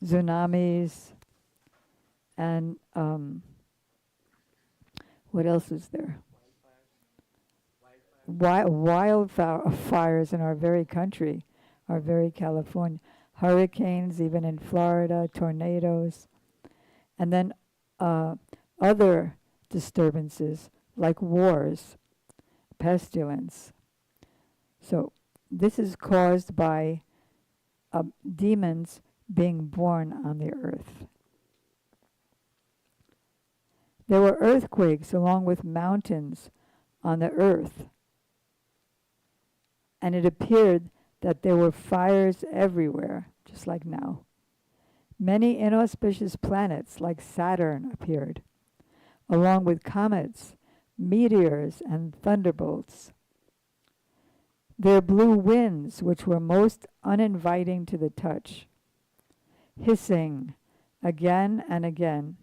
tsunamis, and what else is there? Wildfires in our very country, our very California. Hurricanes, even in Florida, tornadoes. And then other disturbances like wars, pestilence. So this is caused by demons being born on the earth. There were earthquakes along with mountains on the earth, and it appeared that there were fires everywhere, just like now. Many inauspicious planets like Saturn appeared, along with comets, meteors, and thunderbolts. There blew winds which were most uninviting to the touch, hissing again and again,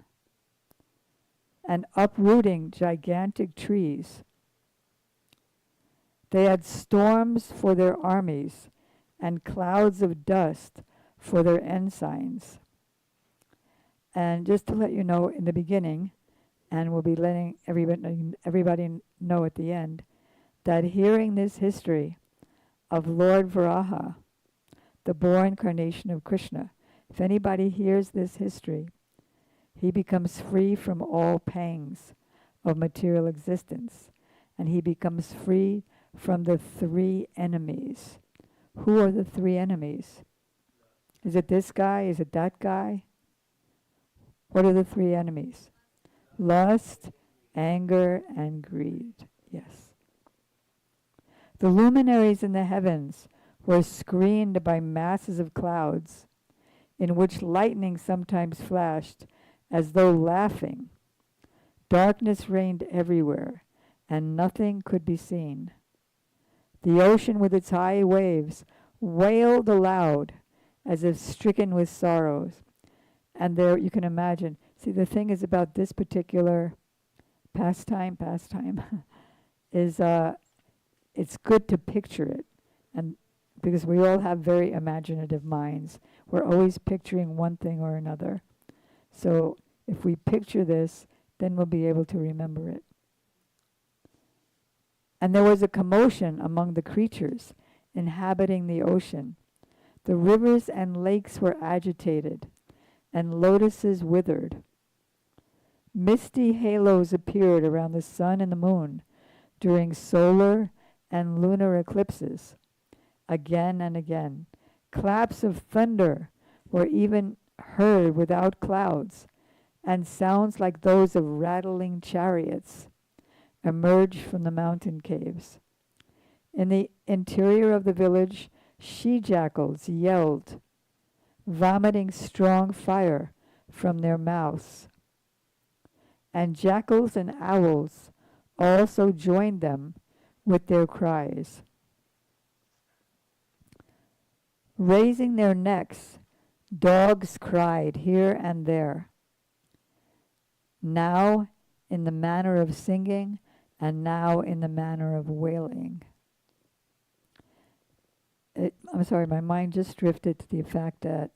and uprooting gigantic trees. They had storms for their armies and clouds of dust for their ensigns. And just to let you know in the beginning, and we'll be letting everybody know at the end, that hearing this history of Lord Varaha, the born incarnation of Krishna, if anybody hears this history, he becomes free from all pangs of material existence, and he becomes free from the three enemies. Who are the three enemies? Is it this guy? Is it that guy? What are the three enemies? Lust, anger, and greed. Yes. The luminaries in the heavens were screened by masses of clouds, in which lightning sometimes flashed as though laughing. Darkness reigned everywhere, and nothing could be seen. The ocean with its high waves wailed aloud as if stricken with sorrows. And there you can imagine. See, the thing is about this particular pastime is it's good to picture it. And because we all have very imaginative minds. We're always picturing one thing or another. So if we picture this, then we'll be able to remember it. And there was a commotion among the creatures inhabiting the ocean. The rivers and lakes were agitated, and lotuses withered. Misty halos appeared around the sun and the moon during solar and lunar eclipses, again and again. Claps of thunder were even heard without clouds, and sounds like those of rattling chariots emerged from the mountain caves. In the interior of the village, she-jackals yelled, vomiting strong fire from their mouths. And jackals and owls also joined them with their cries. Raising their necks, dogs cried here and there, now in the manner of singing, and now in the manner of wailing. I'm sorry, my mind just drifted to the fact that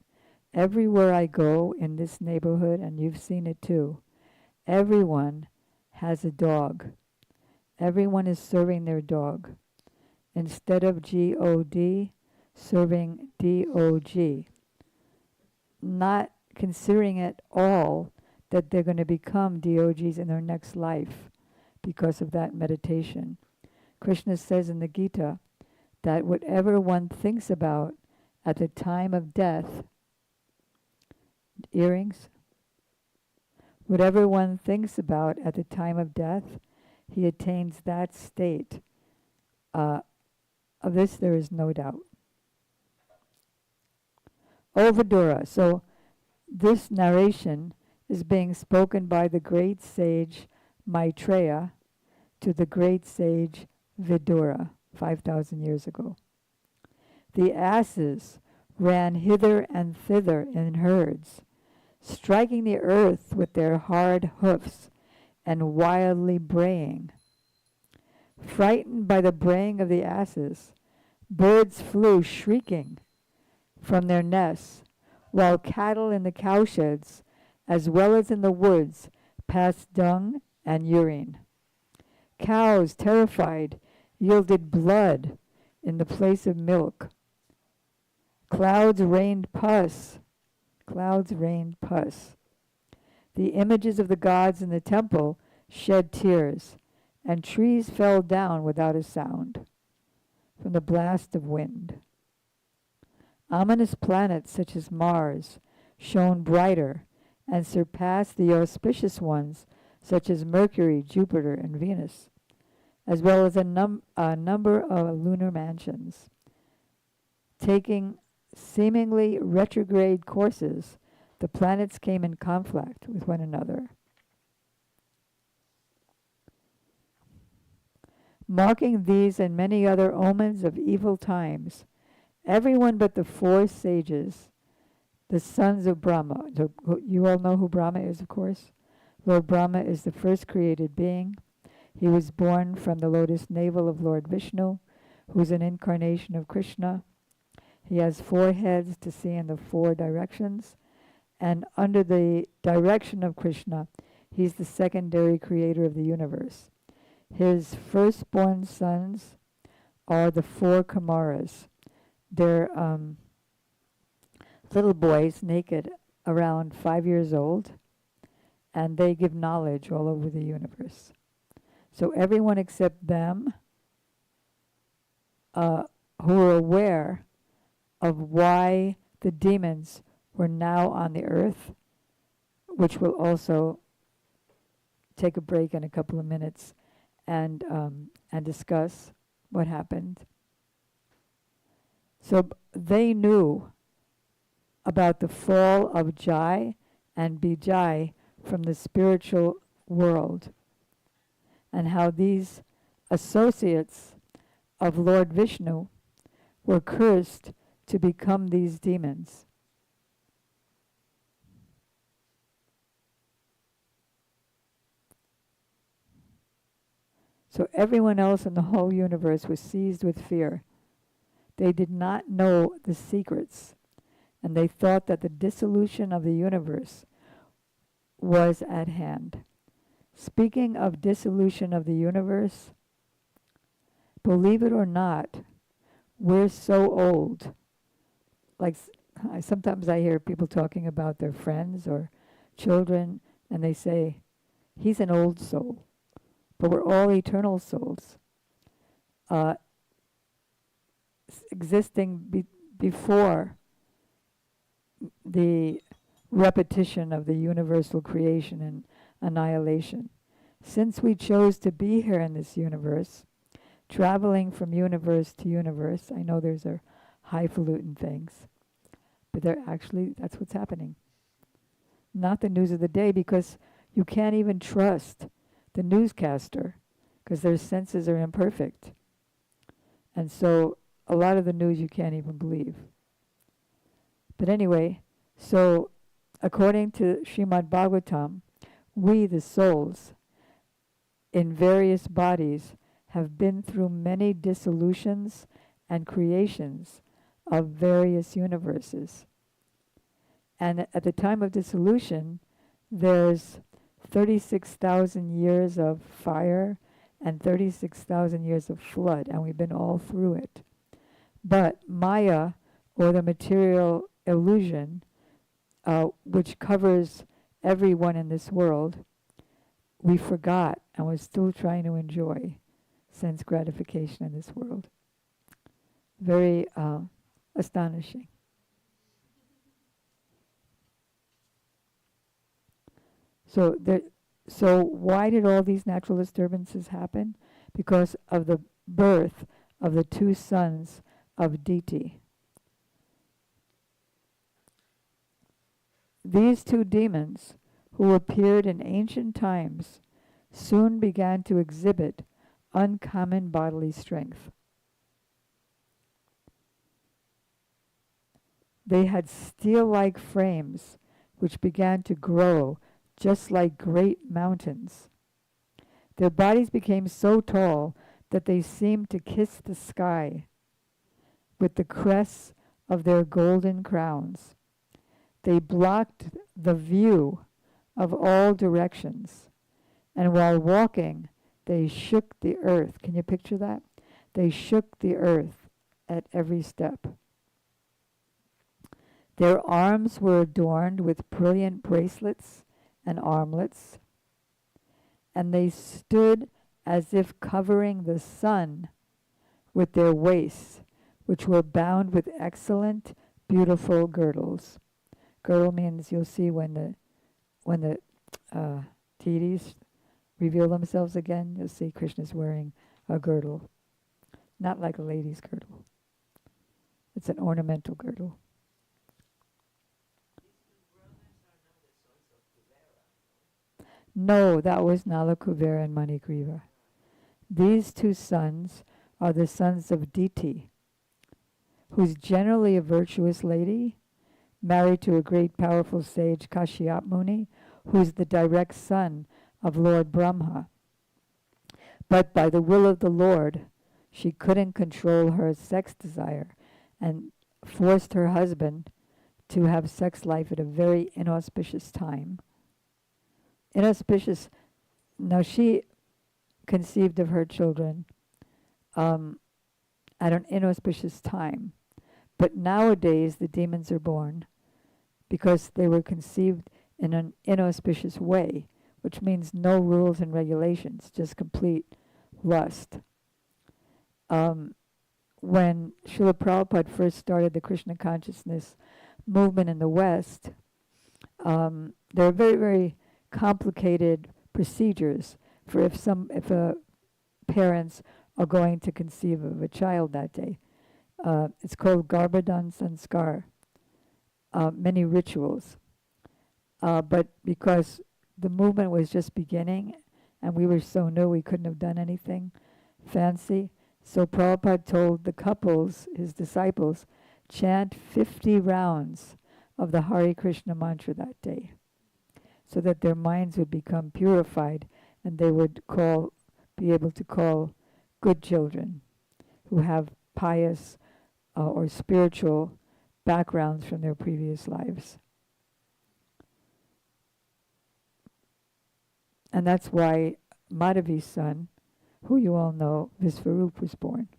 everywhere I go in this neighborhood, and you've seen it too, everyone has a dog. Everyone is serving their dog. Instead of G-O-D, serving D-O-G. Not considering at all that they're going to become DOGs in their next life because of that meditation. Krishna says in the Gita that whatever one thinks about at the time of death, earrings, whatever one thinks about at the time of death, he attains that state. Of this there is no doubt. Vidura. So this narration is being spoken by the great sage Maitreya to the great sage Vidura 5,000 years ago. The asses ran hither and thither in herds, striking the earth with their hard hoofs and wildly braying. Frightened by the braying of the asses, birds flew shrieking from their nests, while cattle in the cowsheds, as well as in the woods, passed dung and urine. Cows, terrified, yielded blood in the place of milk. Clouds rained pus. Clouds rained pus. The images of the gods in the temple shed tears, and trees fell down without a sound from the blast of wind. Ominous planets such as Mars shone brighter and surpassed the auspicious ones such as Mercury, Jupiter, and Venus, as well as a number of lunar mansions. Taking seemingly retrograde courses, the planets came in conflict with one another. Marking these and many other omens of evil times, everyone but the four sages, the sons of Brahma. So you all know who Brahma is, of course. Lord Brahma is the first created being. He was born from the lotus navel of Lord Vishnu, who's an incarnation of Krishna. He has 4 heads to see in the 4 directions. And under the direction of Krishna, he's the secondary creator of the universe. His firstborn sons are the 4 Kumaras. They're little boys, naked, around 5 years old, and they give knowledge all over the universe. So everyone except them who are aware of why the demons were now on the earth, which we'll also take a break in a couple of minutes and discuss what happened. So they knew about the fall of Jai and Bijai from the spiritual world, and how these associates of Lord Vishnu were cursed to become these demons. So everyone else in the whole universe was seized with fear. They did not know the secrets, and they thought that the dissolution of the universe was at hand. Speaking of dissolution of the universe, believe it or not, we're so old. Like sometimes I hear people talking about their friends or children, and they say, he's an old soul. But we're all eternal souls, existing before the repetition of the universal creation and annihilation. Since we chose to be here in this universe, traveling from universe to universe, I know there's a highfalutin things, but that's what's happening. Not the news of the day, because you can't even trust the newscaster because their senses are imperfect. And so a lot of the news you can't even believe. But anyway, so according to Srimad Bhagavatam, we, the souls, in various bodies, have been through many dissolutions and creations of various universes. And at the time of dissolution, there's 36,000 years of fire and 36,000 years of flood, and we've been all through it. But Maya, or the material illusion, which covers everyone in this world, we forgot, and we're still trying to enjoy sense gratification in this world. Very astonishing. So why did all these natural disturbances happen? Because of the birth of the 2 sons of Diti. These 2 demons, who appeared in ancient times, soon began to exhibit uncommon bodily strength. They had steel-like frames which began to grow just like great mountains. Their bodies became so tall that they seemed to kiss the sky with the crests of their golden crowns. They blocked the view of all directions, and while walking, they shook the earth. Can you picture that? They shook the earth at every step. Their arms were adorned with brilliant bracelets and armlets, and they stood as if covering the sun with their waists, which were bound with excellent, beautiful girdles. Girdle means, you'll see when the deities reveal themselves again, you'll see Krishna's wearing a girdle. Not like a lady's girdle. It's an ornamental girdle. No, that was Nala Kuvera and Manigriva. These two sons are the sons of Diti, who's generally a virtuous lady, married to a great powerful sage, Kashyap Muni, who's the direct son of Lord Brahma. But by the will of the Lord, she couldn't control her sex desire and forced her husband to have sex life at a very inauspicious time. Inauspicious, now she conceived of her children at an inauspicious time. But nowadays the demons are born because they were conceived in an inauspicious way, which means no rules and regulations, just complete lust. When Srila Prabhupada first started the Krishna consciousness movement in the West, there are very, very complicated procedures for if parents are going to conceive of a child that day. It's called Garbhadan Sanskar, many rituals. But because the movement was just beginning and we were so new we couldn't have done anything fancy, so Prabhupada told the couples, his disciples, chant 50 rounds of the Hare Krishna mantra that day, so that their minds would become purified and they would be able to call good children who have pious or spiritual backgrounds from their previous lives. And that's why Madhavi's son, who you all know, Visvarup, was born.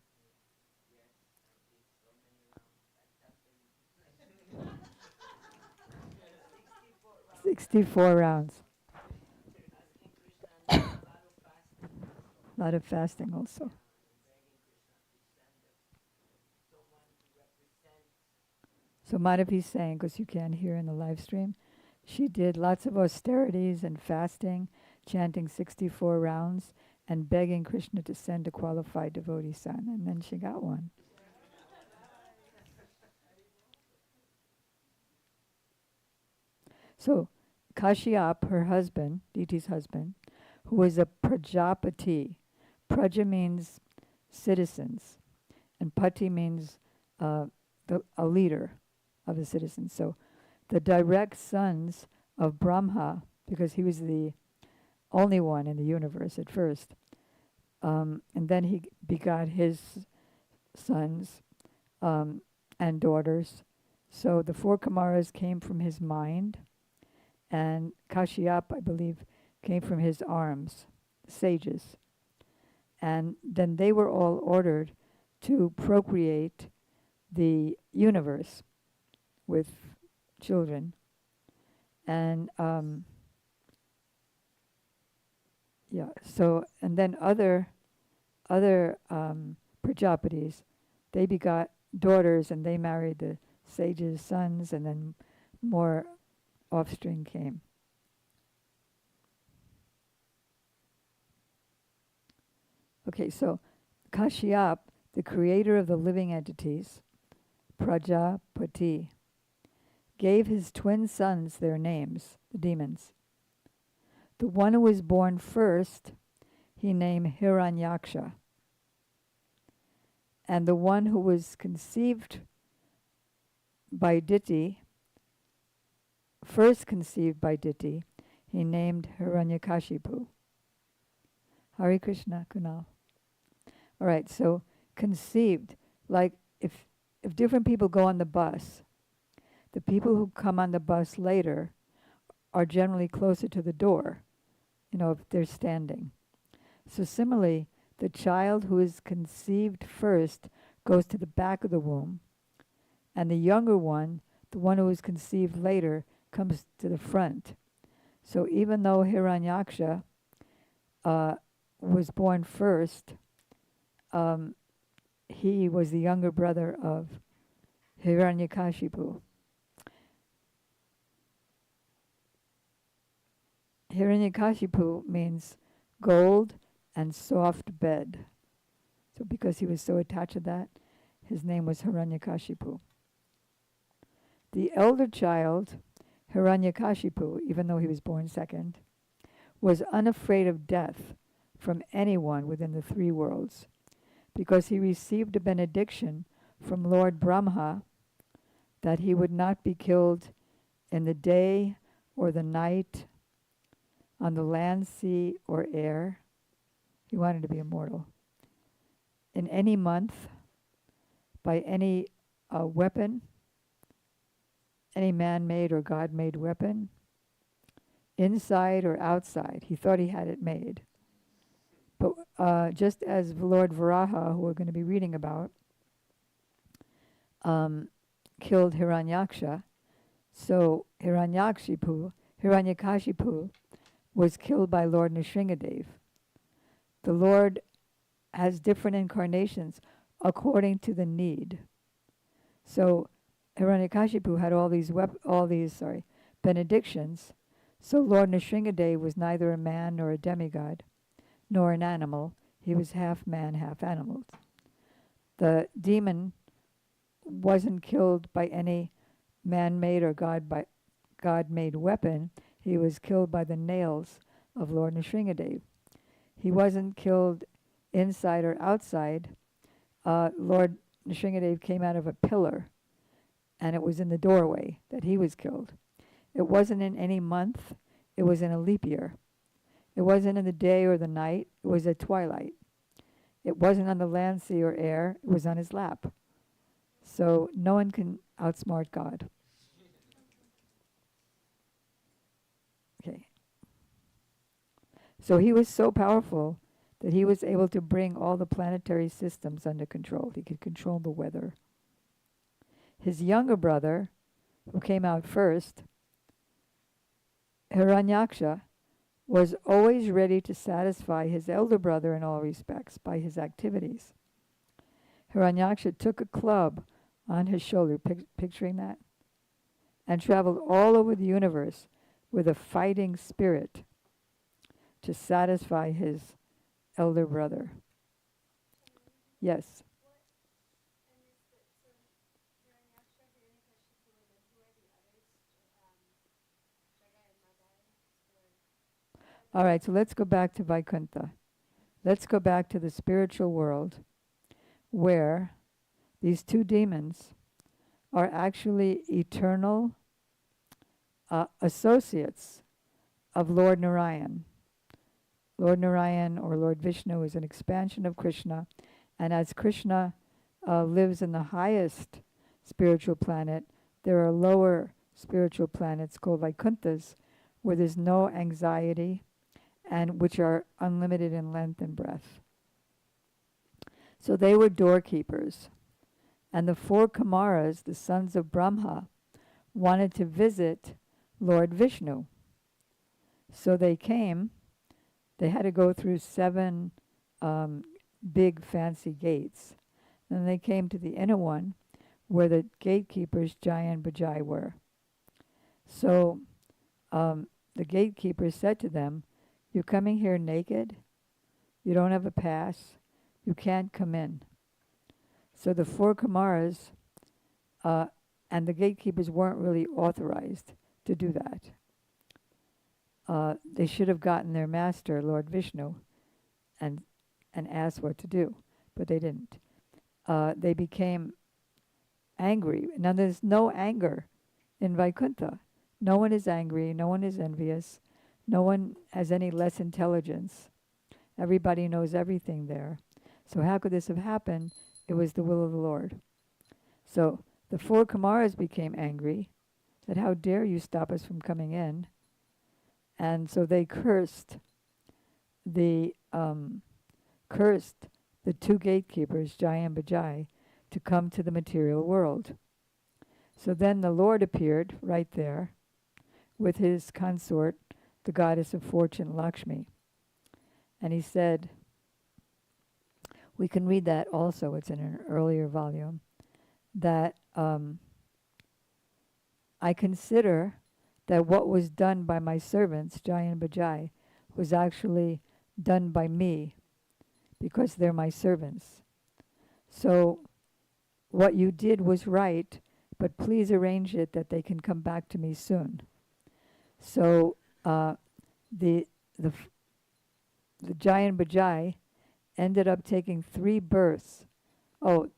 "64 rounds. A lot of fasting also. So Madhavi's saying, because you can't hear in the live stream, she did lots of austerities and fasting, chanting 64 rounds, and begging Krishna to send a qualified devotee son, and then she got one. So Kashyap, her husband, Diti's husband, who was a Prajapati. Praja means citizens, and Pati means a leader of the citizens. So the direct sons of Brahma, because he was the only one in the universe at first, and then he begot his sons and daughters. So the 4 Kumaras came from his mind, and Kashyap, I believe, came from his arms, sages. And then they were all ordered to procreate the universe with children. And so, and then other Prajapatis, they begot daughters and they married the sages' sons, and then more offspring came. Okay, so Kashyap, the creator of the living entities, Prajapati, gave his twin sons their names, the demons. The one who was born first, he named Hiranyaksha. And the one who was conceived by Diti, first conceived by Diti, he named Hiranyakashipu. Hare Krishna, Kunal. All right, so conceived, like if different people go on the bus, the people who come on the bus later are generally closer to the door, if they're standing. So similarly, the child who is conceived first goes to the back of the womb, and the younger one, the one who is conceived later, comes to the front. So even though Hiranyaksha was born first, he was the younger brother of Hiranyakashipu. Hiranyakashipu means gold and soft bed. So because he was so attached to that, his name was Hiranyakashipu. The elder child, Hiranyakashipu, even though he was born second, was unafraid of death from anyone within the three worlds, because he received a benediction from Lord Brahma that he would not be killed in the day or the night, on the land, sea, or air. He wanted to be immortal. In any month, by any weapon, any man-made or God-made weapon, inside or outside. He thought he had it made. But just as Lord Varaha, who we're going to be reading about, killed Hiranyaksha, so Hiranyakashipu was killed by Lord Nrsingadev. The Lord has different incarnations according to the need. So Hiranyakashipu had all these benedictions. So Lord Nrsingadev was neither a man nor a demigod, nor an animal. He was half man, half animal. The demon wasn't killed by any man-made or God-made weapon. He was killed by the nails of Lord Nrsingadev. He wasn't killed inside or outside. Lord Nrsingadev came out of a pillar, and it was in the doorway that he was killed. It wasn't in any month. It was in a leap year. It wasn't in the day or the night. It was at twilight. It wasn't on the land, sea, or air. It was on his lap. So no one can outsmart God. Okay. So he was so powerful that he was able to bring all the planetary systems under control. He could control the weather. His younger brother, who came out first, Hiranyaksha, was always ready to satisfy his elder brother in all respects by his activities. Hiranyaksha took a club on his shoulder, picturing that, and traveled all over the universe with a fighting spirit to satisfy his elder brother. Yes. All right, so let's go back to Vaikuntha. Let's go back to the spiritual world where these two demons are actually eternal associates of Lord Narayan. Lord Narayan or Lord Vishnu is an expansion of Krishna, and as Krishna lives in the highest spiritual planet, there are lower spiritual planets called Vaikunthas, where there's no anxiety and which are unlimited in length and breadth. So they were doorkeepers. And the four Kumaras, the sons of Brahma, wanted to visit Lord Vishnu. So they came. They had to go through 7 big fancy gates. Then they came to the inner one where the gatekeepers, Jai and Bajai, were. So the gatekeepers said to them, "You're coming here naked. You don't have a pass. You can't come in." So the 4 Kumaras and the gatekeepers weren't really authorized to do that. They should have gotten their master, Lord Vishnu, and asked what to do, but they didn't. They became angry. Now there's no anger in Vaikuntha. No one is angry. No one is envious. No one has any less intelligence. Everybody knows everything there. So how could this have happened? It was the will of the Lord. So the 4 Kumaras became angry, Said, how dare you stop us from coming in? And so they the cursed the two gatekeepers, Jai and Bajai, to come to the material world. So then the Lord appeared right there with his consort, the goddess of fortune, Lakshmi. And he said, we can read that also, it's in an earlier volume, that I consider that what was done by my servants, Jai and Bajai, was actually done by me because they're my servants. So what you did was right, but please arrange it that they can come back to me soon. So the Jai and Bajai ended up taking 3 births. Oh,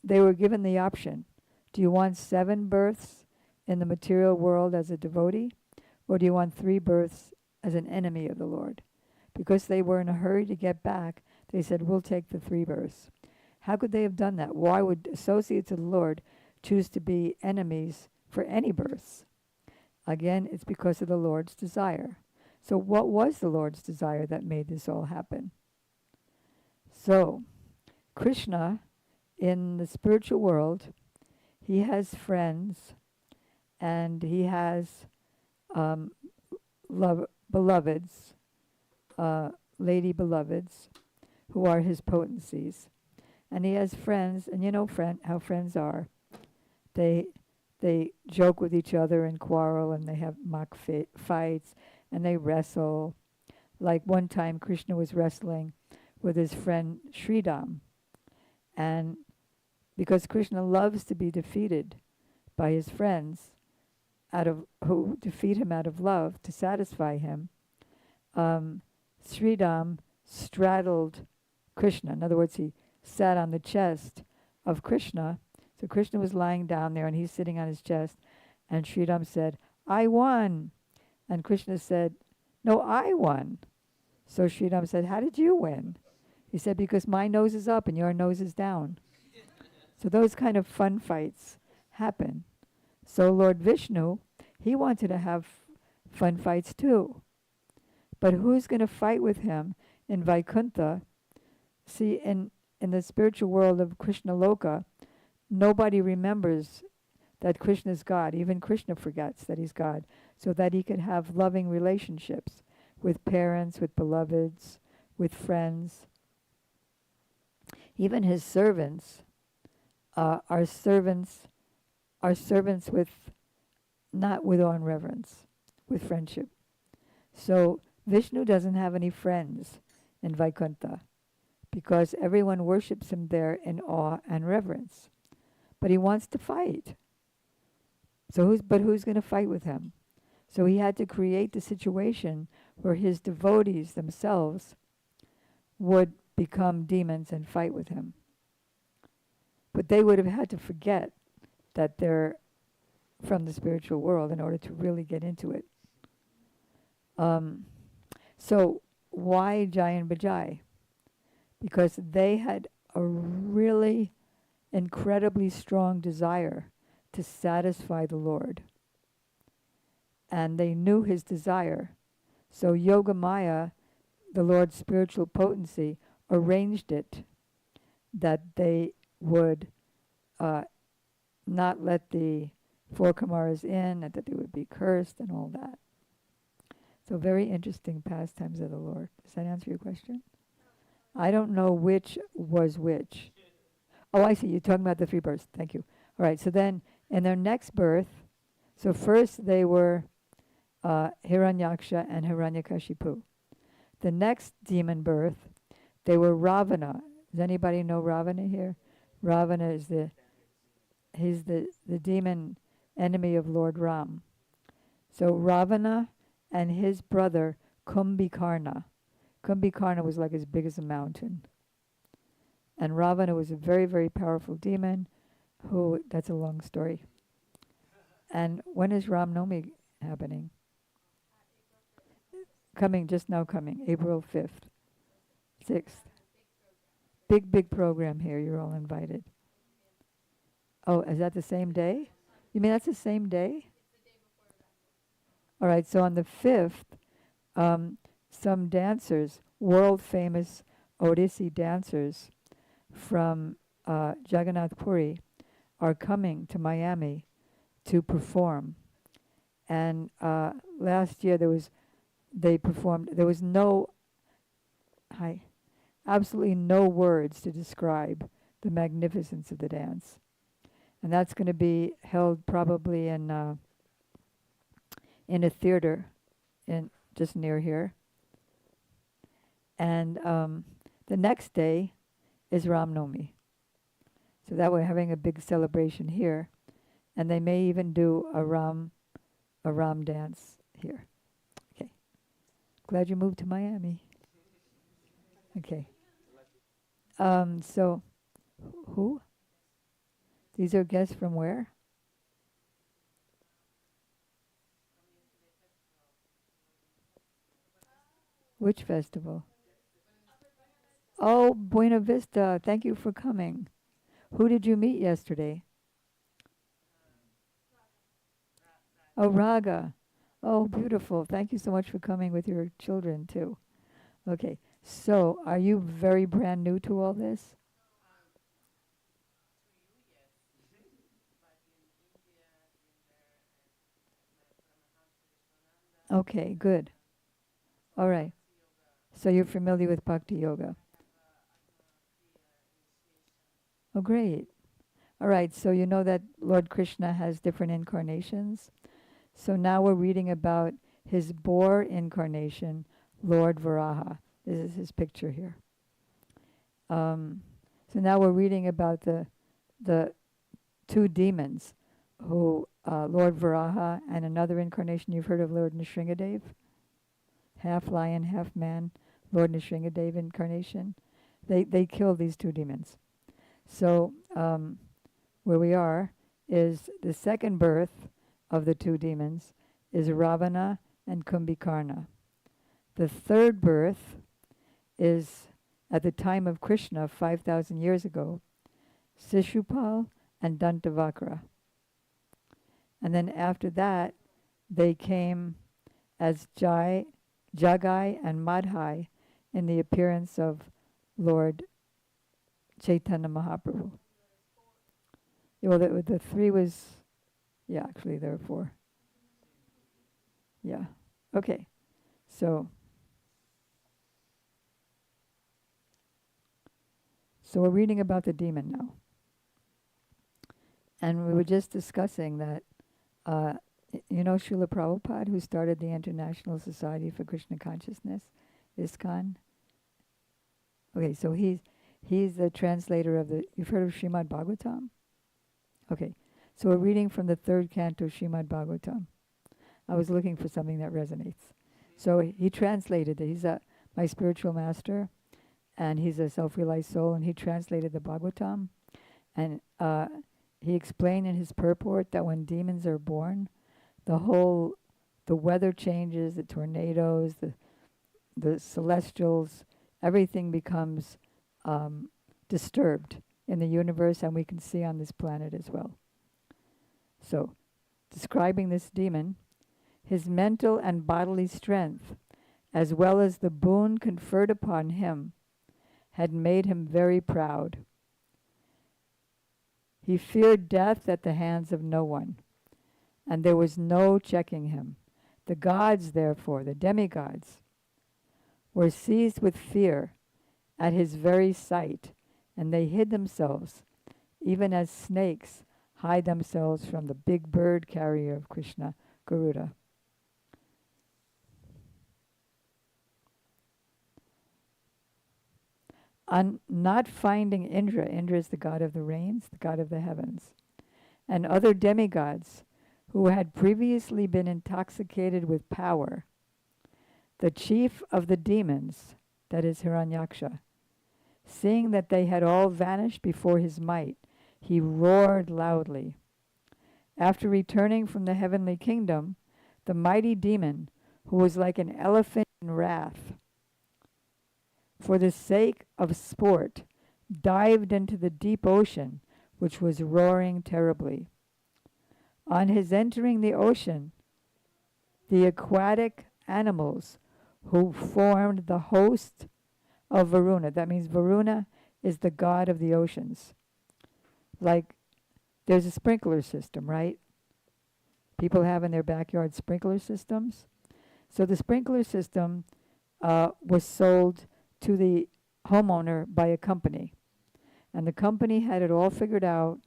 they were given the option. Do you want 7 births in the material world as a devotee, or do you want 3 births as an enemy of the Lord? Because they were in a hurry to get back, they said, we'll take the 3 births. How could they have done that? Why would associates of the Lord choose to be enemies for any births? Again, it's because of the Lord's desire. So what was the Lord's desire that made this all happen? So Krishna, in the spiritual world, he has friends and he has beloveds, lady beloveds, who are his potencies. And he has friends, and you know how friends are. They joke with each other and quarrel, and they have mock fights, and they wrestle. Like one time, Krishna was wrestling with his friend Sridham, and because Krishna loves to be defeated by his friends, who defeat him out of love to satisfy him, Sridham straddled Krishna. In other words, he sat on the chest of Krishna. So Krishna was lying down there and he's sitting on his chest, and Sridham said, I won. And Krishna said, no, I won. So Sridham said, how did you win? He said, because my nose is up and your nose is down. So those kind of fun fights happen. So Lord Vishnu, he wanted to have fun fights too. But who's going to fight with him in Vaikuntha? See, in the spiritual world of Krishna Loka, nobody remembers that Krishna is God. Even Krishna forgets that he's God, so that he could have loving relationships with parents, with beloveds, with friends. Even his servants are servants with, not with awe and reverence, with friendship. So Vishnu doesn't have any friends in Vaikuntha because everyone worships him there in awe and reverence. But he wants to fight. So who's going to fight with him? So he had to create the situation where his devotees themselves would become demons and fight with him. But they would have had to forget that they're from the spiritual world in order to really get into it. So why Jai and Bajai? Because they had a really incredibly strong desire to satisfy the Lord. And they knew his desire. So Yogamaya, the Lord's spiritual potency, arranged it that they would not let the 4 Kumaras in, and that they would be cursed and all that. So very interesting pastimes of the Lord. Does that answer your question? I don't know which was which. Oh, I see. You're talking about the 3 births. Thank you. All right. So then in their next birth, so first they were Hiranyaksha and Hiranyakashipu. The next demon birth, they were Ravana. Does anybody know Ravana here? Ravana is he's the demon enemy of Lord Ram. So Ravana and his brother Kumbhikarna. Kumbhikarna was like as big as a mountain. And Ravana was a very, very powerful demon who, that's a long story. And when is Ram Navami happening? Just now coming, April 5th, 6th. Big program here. You're all invited. Oh, is that the same day? You mean that's the same day? All right, so on the 5th, um, some dancers, world famous Odissi dancers from Jagannath Puri, are coming to Miami to perform. And last year they performed. There was absolutely no words to describe the magnificence of the dance. And that's going to be held probably in a theater in just near here. And the next day is Ram Navami. So that we're having a big celebration here. And they may even do a Ram dance here. Okay. Glad you moved to Miami. Okay. So who? These are guests from where? Which festival? Oh, Buena Vista. Thank you for coming. Who did you meet yesterday? Oh, Raga. Oh, beautiful. Thank you so much for coming with your children, too. Okay. So, are you very brand new to all this? Okay, good. All right. So, you're familiar with Bhakti Yoga. Oh, great. All right. So, you know that Lord Krishna has different incarnations. So, now we're reading about his boar incarnation, Lord Varaha. This is his picture here. So now we're reading about the two demons who Lord Varaha and another incarnation. You've heard of Lord Nrsingadev, half lion, half man. Lord Nrsingadev incarnation. They killed these two demons. So where we are is the second birth of the two demons is Ravana and Kumbhikarna. The third birth is at the time of Krishna 5,000 years ago, Sishupal and Dantavakra. And then after that, they came as Jagai and Madhai in the appearance of Lord Chaitanya Mahaprabhu. Yeah, well, the three was, yeah, actually there were four. Yeah, okay. So we're reading about the demon now. And we were just discussing that, you know Srila Prabhupada, who started the International Society for Krishna Consciousness, ISKCON? Okay, so he's the translator of you've heard of Srimad Bhagavatam? Okay, so we're reading from the third canto Srimad Bhagavatam. I was looking for something that resonates. So he translated it. He's my spiritual master, and he's a self-realized soul, and he translated the Bhagavatam. And he explained in his purport that when demons are born, the weather changes, the tornadoes, the celestials, everything becomes disturbed in the universe, and we can see on this planet as well. So, describing this demon, his mental and bodily strength, as well as the boon conferred upon him, had made him very proud. He feared death at the hands of no one, and there was no checking him. The gods, therefore, the demigods, were seized with fear at his very sight, and they hid themselves, even as snakes hide themselves from the big bird carrier of Krishna, Garuda. On not finding Indra is the god of the rains, the god of the heavens, and other demigods who had previously been intoxicated with power, the chief of the demons, that is Hiranyaksha, seeing that they had all vanished before his might, he roared loudly. After returning from the heavenly kingdom, the mighty demon, who was like an elephant in wrath, for the sake of sport, dived into the deep ocean, which was roaring terribly. On his entering the ocean, the aquatic animals who formed the host of Varuna. That means Varuna is the god of the oceans. Like there's a sprinkler system, right? People have in their backyard sprinkler systems. So the sprinkler system was sold to the homeowner by a company. And the company had it all figured out.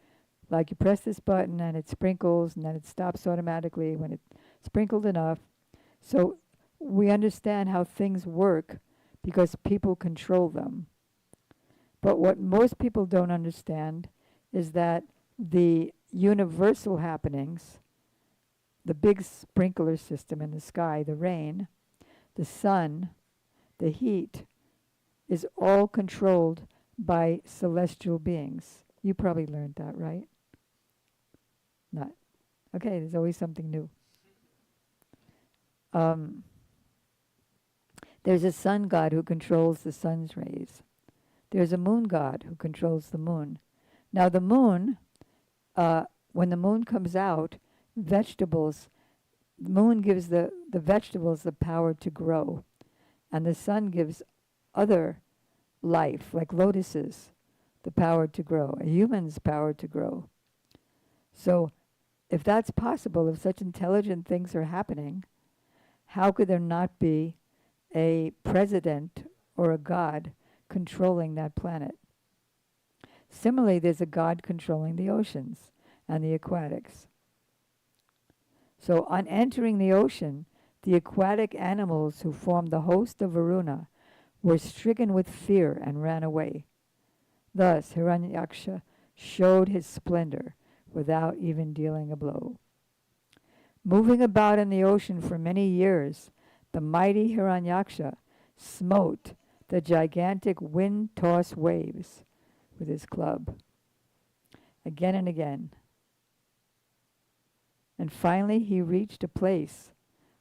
Like you press this button and it sprinkles and then it stops automatically when it's sprinkled enough. So we understand how things work because people control them. But what most people don't understand is that the universal happenings, the big sprinkler system in the sky, the rain, the sun, the heat, is all controlled by celestial beings. You probably learned that, right? Not. Okay, there's always something new. There's a sun god who controls the sun's rays. There's a moon god who controls the moon. Now the moon, when the moon comes out, vegetables, the moon gives the vegetables the power to grow. And the sun gives other life, like lotuses, the power to grow, a human's power to grow. So if that's possible, if such intelligent things are happening, how could there not be a president or a god controlling that planet? Similarly, there's a god controlling the oceans and the aquatics. So on entering the ocean, the aquatic animals who formed the host of Varuna were stricken with fear and ran away. Thus Hiranyaksha showed his splendor without even dealing a blow. Moving about in the ocean for many years, the mighty Hiranyaksha smote the gigantic wind-tossed waves with his club again and again. And finally he reached a place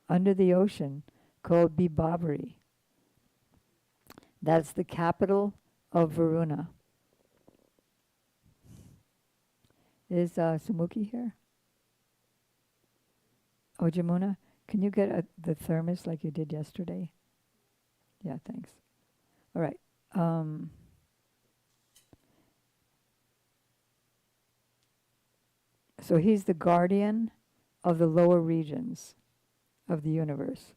under the ocean called Bibabari. That's the capital of Varuna. Is Sumuki here? Oh, Jamuna, can you get the thermos like you did yesterday? Yeah, thanks. All right. So he's the guardian of the lower regions of the universe.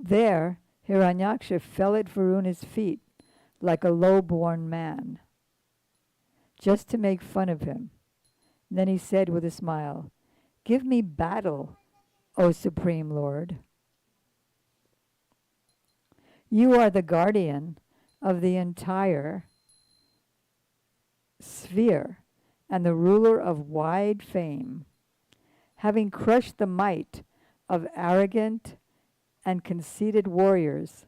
There, Hiranyaksha fell at Varuna's feet like a low-born man, just to make fun of him. Then he said with a smile, "Give me battle, O Supreme Lord. You are the guardian of the entire sphere and the ruler of wide fame. Having crushed the might of arrogant and conceited warriors,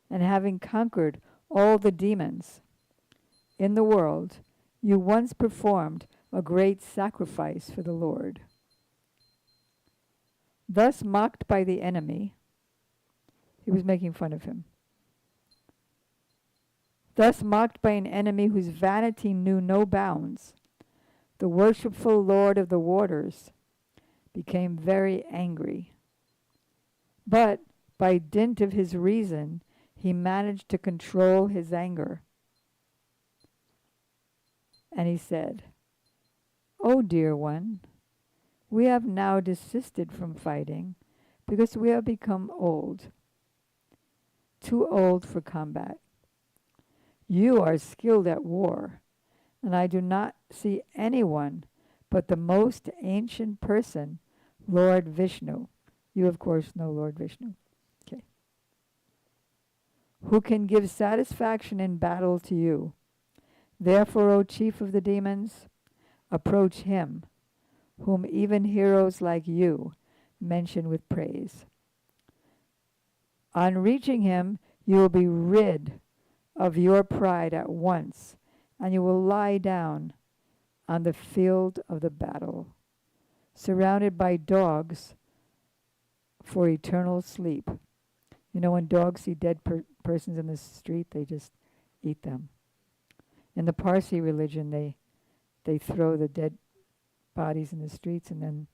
and having conquered all the demons in the world, you once performed a great sacrifice for the Lord. Thus mocked by the enemy," he was making fun of him, "thus mocked by an enemy whose vanity knew no bounds, the worshipful Lord of the waters became very angry. But by dint of his reason, he managed to control his anger. And he said, 'O dear one, we have now desisted from fighting because we have become old, too old for combat. You are skilled at war, and I do not see anyone but the most ancient person, Lord Vishnu.'" You, of course, know Lord Vishnu. Okay. "Who can give satisfaction in battle to you. Therefore, O chief of the demons, approach him, whom even heroes like you mention with praise. On reaching him, you will be rid of your pride at once, and you will lie down on the field of the battle, surrounded by dogs for eternal sleep." You know, when dogs see dead persons in the street, they just eat them. In the Parsi religion, they throw the dead bodies in the streets, and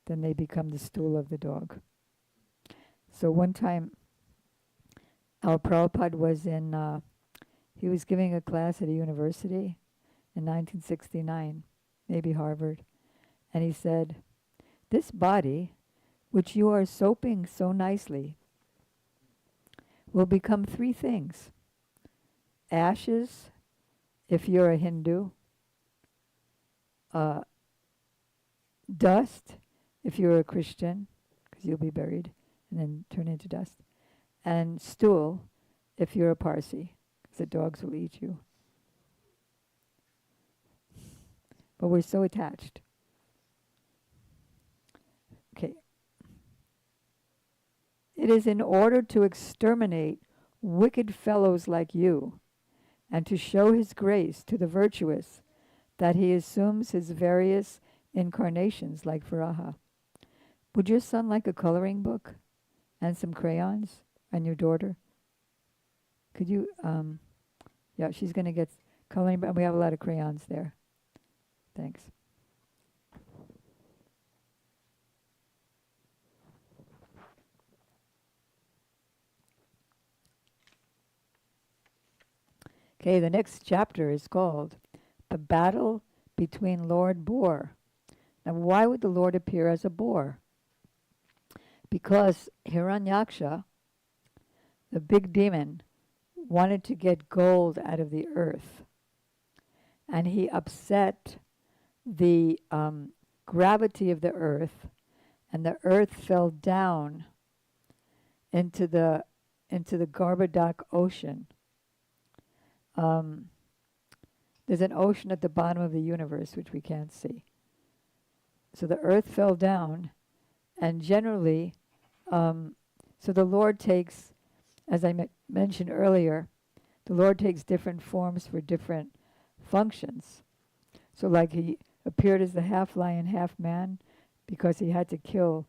then they become the stool of the dog. So one time, our Prabhupada was he was giving a class at a university in 1969, maybe Harvard, and he said, "This body, which you are soaping so nicely, will become three things: ashes, if you're a Hindu, dust, if you're a Christian, because you'll be buried and then turn into dust, and stool, if you're a Parsi, because the dogs will eat you." But we're so attached. Okay. It is in order to exterminate wicked fellows like you, and to show his grace to the virtuous, that he assumes his various incarnations like Varaha. Would your son like a coloring book and some crayons, and your daughter? Could you, yeah, she's going to get coloring, but we have a lot of crayons there. Thanks. Okay, the next chapter is called The Battle Between Lord Boar. Now, why would the Lord appear as a boar? Because Hiranyaksha, the big demon, wanted to get gold out of the earth. And he upset the gravity of the earth, and the earth fell down into the Garbhodak ocean. There's an ocean at the bottom of the universe which we can't see. So the earth fell down, and generally, so the Lord takes, as I mentioned earlier, the Lord takes different forms for different functions. So like he appeared as the half lion, half man, because he had to kill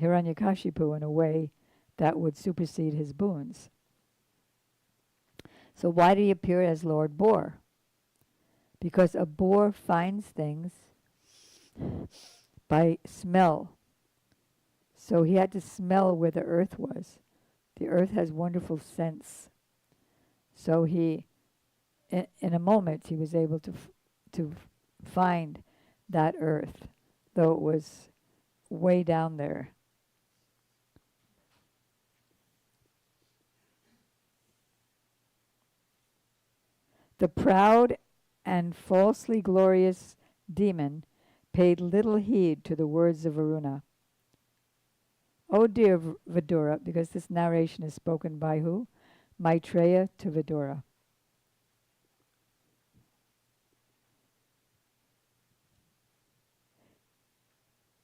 Hiranyakashipu in a way that would supersede his boons. So why did he appear as Lord Boar? Because a boar finds things by smell. So he had to smell where the earth was. The earth has wonderful scents. So he, in a moment, he was able to find that earth, though it was way down there. The proud and falsely glorious demon paid little heed to the words of Varuna. Oh dear Vidura, because this narration is spoken by who? Maitreya to Vidura.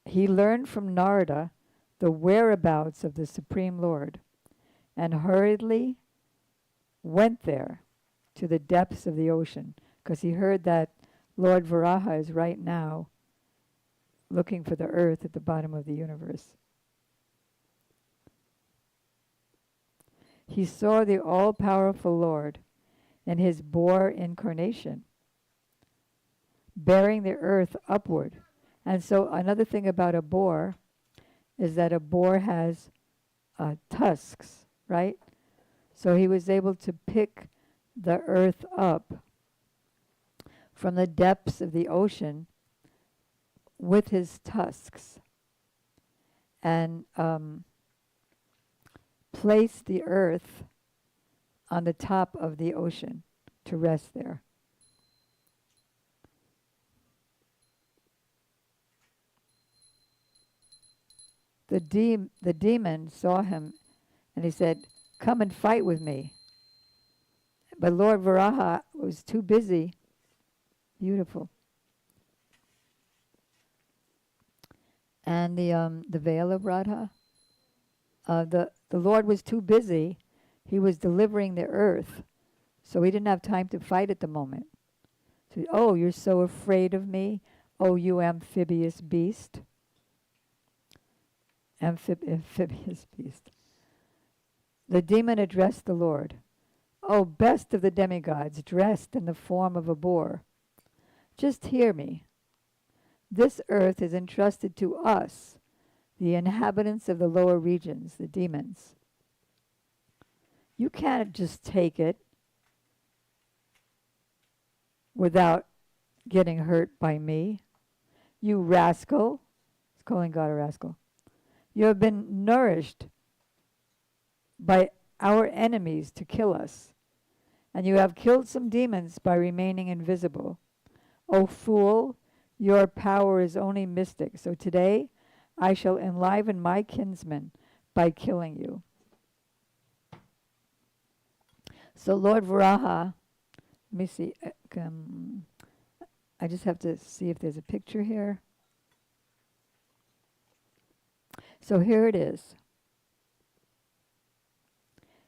He learned from Narada the whereabouts of the Supreme Lord, and hurriedly went there to the depths of the ocean, because he heard that Lord Varaha is right now looking for the earth at the bottom of the universe. He saw the all-powerful Lord in his boar incarnation, bearing the earth upward. And so another thing about a boar is that a boar has tusks, right? So he was able to pick the earth up from the depths of the ocean with his tusks and place the earth on the top of the ocean to rest there. The demon saw him and he said, "Come and fight with me." But Lord Varaha was too busy. Beautiful. And the veil of Radha, the Lord was too busy. He was delivering the earth, so he didn't have time to fight at the moment. So, oh, you're so afraid of me, oh, you amphibious beast. Amphibious beast. The demon addressed the Lord. Oh, best of the demigods, dressed in the form of a boar, just hear me. This earth is entrusted to us, the inhabitants of the lower regions, the demons. You can't just take it without getting hurt by me. You rascal. He's calling God a rascal. You have been nourished by our enemies to kill us, and you have killed some demons by remaining invisible. O fool, your power is only mystic. So today I shall enliven my kinsmen by killing you. So Lord Varaha, let me see. I just have to see if there's a picture here. So here it is.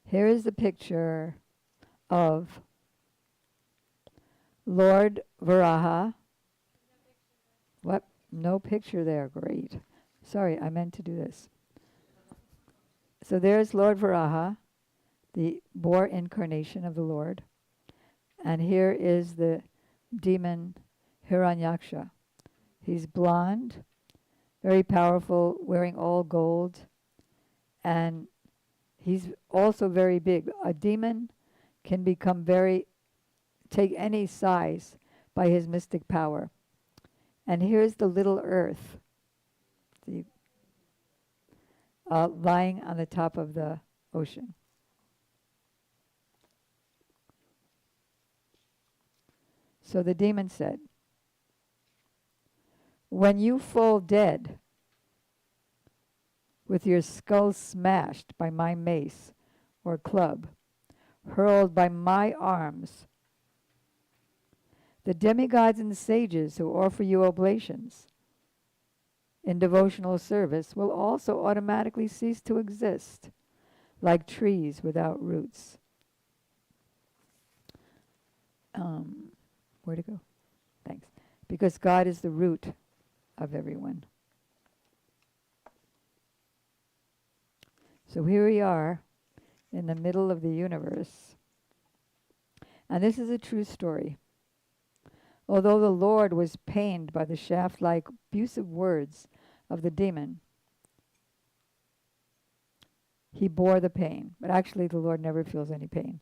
Here is the picture of Lord Varaha. What? No picture there. Great. Sorry, I meant to do this. So there's Lord Varaha, the boar incarnation of the Lord. And here is the demon Hiranyaksha. He's blonde, very powerful, wearing all gold, and he's also very big. A demon can become take any size by his mystic power. And here's the little earth, lying on the top of the ocean. So the demon said, when you fall dead, with your skull smashed by my mace or club, hurled by my arms, the demigods and sages who offer you oblations in devotional service will also automatically cease to exist, like trees without roots. Where to go? Thanks. Because God is the root of everyone. So here we are in the middle of the universe. And this is a true story. Although the Lord was pained by the shaft-like abusive words of the demon, he bore the pain. But actually the Lord never feels any pain.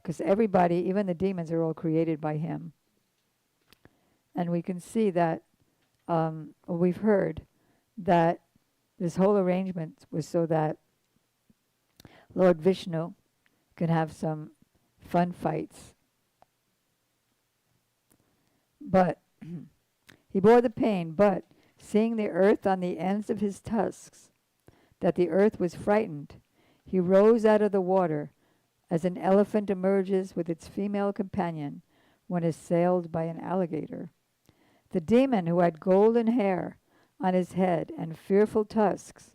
Because everybody, even the demons, are all created by him. And we can see that, we've heard that this whole arrangement was so that Lord Vishnu can have some fun fights. But he bore the pain, but seeing the earth on the ends of his tusks, that the earth was frightened, he rose out of the water as an elephant emerges with its female companion when assailed by an alligator. The demon, who had golden hair on his head and fearful tusks,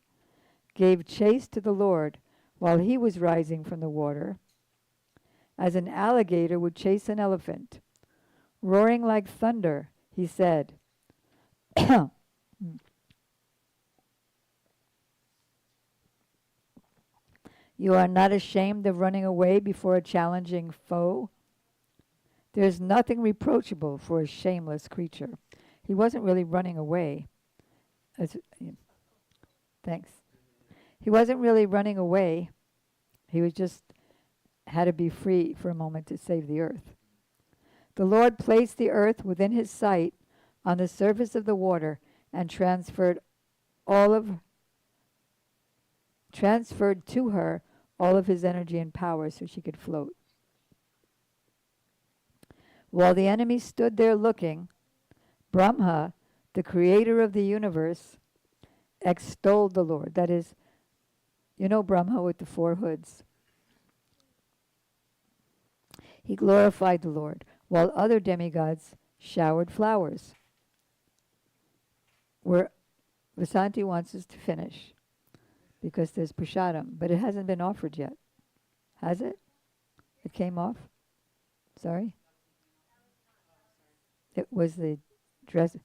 gave chase to the Lord while he was rising from the water, as an alligator would chase an elephant. Roaring like thunder, he said, you are not ashamed of running away before a challenging foe? There is nothing reproachable for a shameless creature. He wasn't really running away. Thanks. He wasn't really running away. He was just had to be free for a moment to save the earth. The Lord placed the earth within his sight on the surface of the water and transferred to her all of his energy and power so she could float. While the enemy stood there looking, Brahma, the creator of the universe, extolled the Lord. That is, you know Brahma with the four hoods. He glorified the Lord, while other demigods showered flowers. Where Vasanti wants us to finish, because there's prasadam, but it hasn't been offered yet. Has it? It came off? Sorry? It was the dress.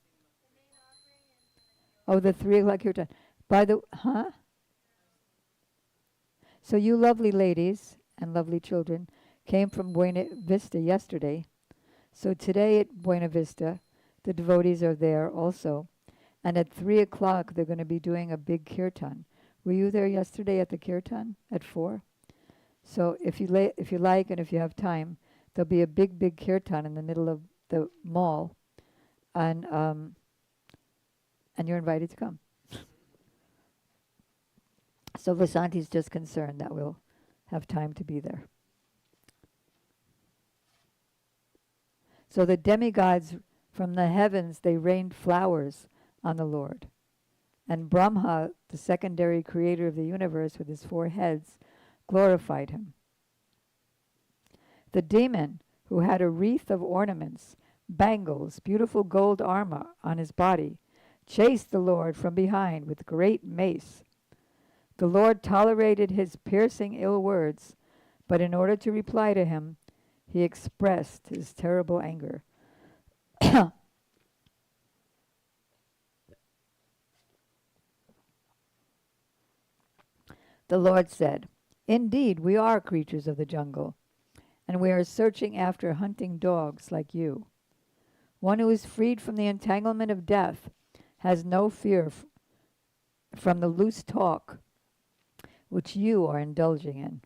Oh, the 3 o'clock kirtan. So you lovely ladies and lovely children came from Buena Vista yesterday. So today at Buena Vista, the devotees are there also. And at 3 o'clock, they're going to be doing a big kirtan. Were you there yesterday at the kirtan at 4? So if you if you like and if you have time, there'll be a big, big kirtan in the middle of the mall, and you're invited to come. So Vasanti's just concerned that we'll have time to be there. So the demigods from the heavens, they rained flowers on the Lord. And Brahma, the secondary creator of the universe with his 4 heads, glorified him. The demon, who had a wreath of ornaments, bangles, beautiful gold armor on his body, chased the Lord from behind with great mace. The Lord tolerated his piercing ill words, but in order to reply to him, he expressed his terrible anger. The Lord said, "Indeed, we are creatures of the jungle, and we are searching after hunting dogs like you. One who is freed from the entanglement of death has no fear from the loose talk which you are indulging in,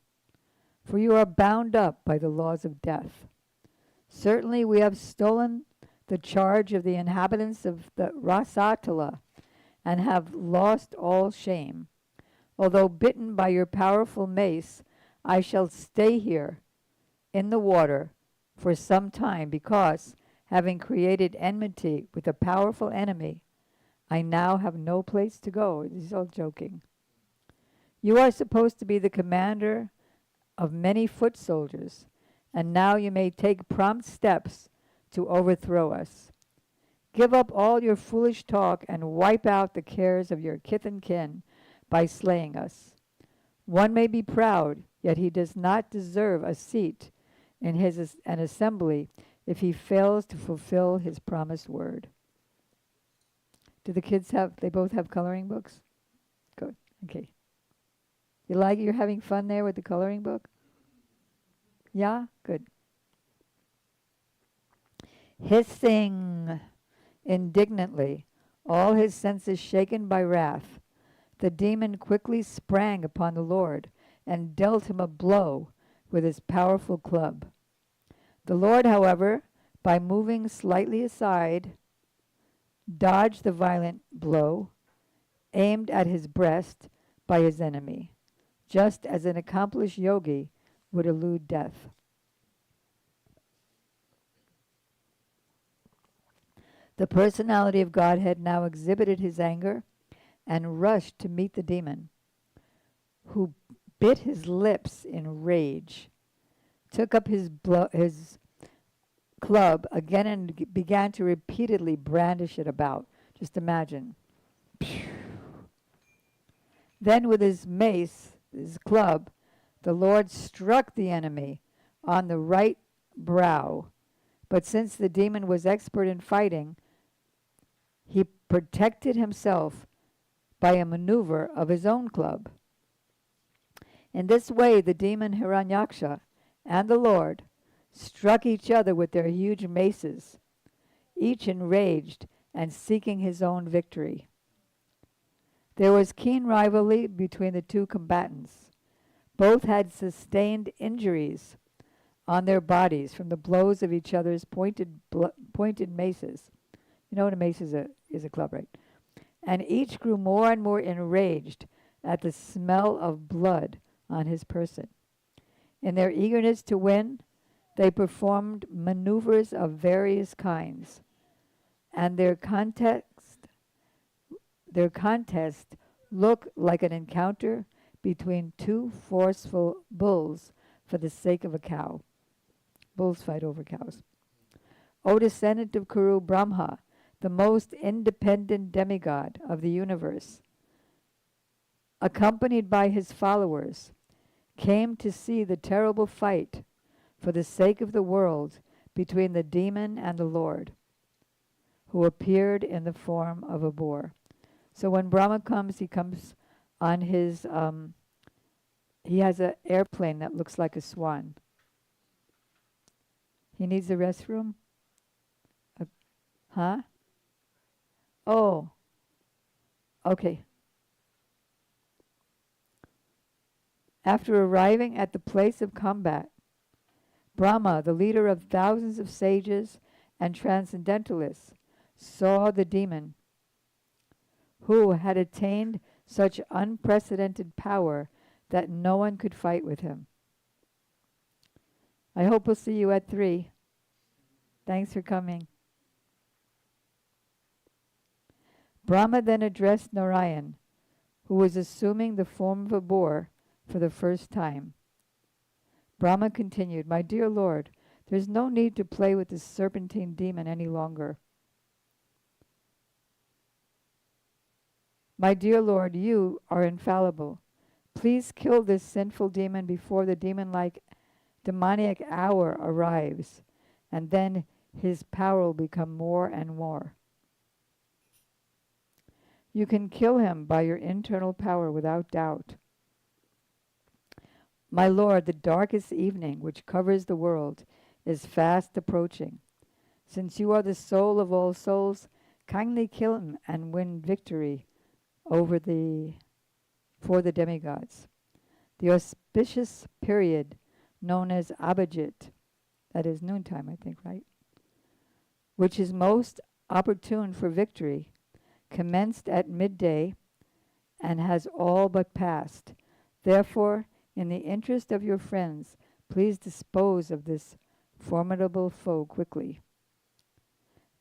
for you are bound up by the laws of death. Certainly we have stolen the charge of the inhabitants of the Rasatala and have lost all shame. Although bitten by your powerful mace, I shall stay here in the water for some time because, having created enmity with a powerful enemy, I now have no place to go." He's all joking. "You are supposed to be the commander of many foot soldiers, and now you may take prompt steps to overthrow us. Give up all your foolish talk and wipe out the cares of your kith and kin by slaying us. One may be proud, yet he does not deserve a seat in an assembly if he fails to fulfill his promised word." Do the kids they both have coloring books? Good, okay. You're having fun there with the coloring book? Yeah? Good. Hissing indignantly, all his senses shaken by wrath, the demon quickly sprang upon the Lord and dealt him a blow with his powerful club. The Lord, however, by moving slightly aside, dodged the violent blow aimed at his breast by his enemy, just as an accomplished yogi would elude death. The personality of Godhead now exhibited his anger and rushed to meet the demon, who bit his lips in rage, took up his club again and began to repeatedly brandish it about. Just imagine. Then with his mace, his club, the Lord struck the enemy on the right brow. But since the demon was expert in fighting, he protected himself by a maneuver of his own club. In this way, the demon Hiranyaksha and the Lord struck each other with their huge maces, each enraged and seeking his own victory. There was keen rivalry between the two combatants. Both had sustained injuries on their bodies from the blows of each other's pointed maces. You know what a mace is a club, right? And each grew more and more enraged at the smell of blood on his person. In their eagerness to win, they performed maneuvers of various kinds, and their contest looked like an encounter between two forceful bulls for the sake of a cow. Bulls fight over cows. O descendant of Kuru, Brahma, the most independent demigod of the universe, accompanied by his followers, came to see the terrible fight for the sake of the world between the demon and the Lord, who appeared in the form of a boar. So when Brahma comes, he comes on his, he has an airplane that looks like a swan. He needs a restroom? Huh? Oh, Okay. After arriving at the place of combat, Brahma, the leader of thousands of sages and transcendentalists, saw the demon who had attained such unprecedented power that no one could fight with him. I hope we'll see you at 3. Thanks for coming. Brahma then addressed Narayan, who was assuming the form of a boar for the first time. Brahma continued, "My dear Lord, there's no need to play with this serpentine demon any longer. My dear Lord, you are infallible. Please kill this sinful demon before the demoniac hour arrives, and then his power will become more and more. You can kill him by your internal power without doubt. My Lord, the darkest evening which covers the world is fast approaching. Since you are the soul of all souls, kindly kill him and win victory for the demigods. The auspicious period known as Abhijit, that is noontime, I think, right? Which is most opportune for victory, commenced at midday and has all but passed. Therefore, in the interest of your friends, please dispose of this formidable foe quickly.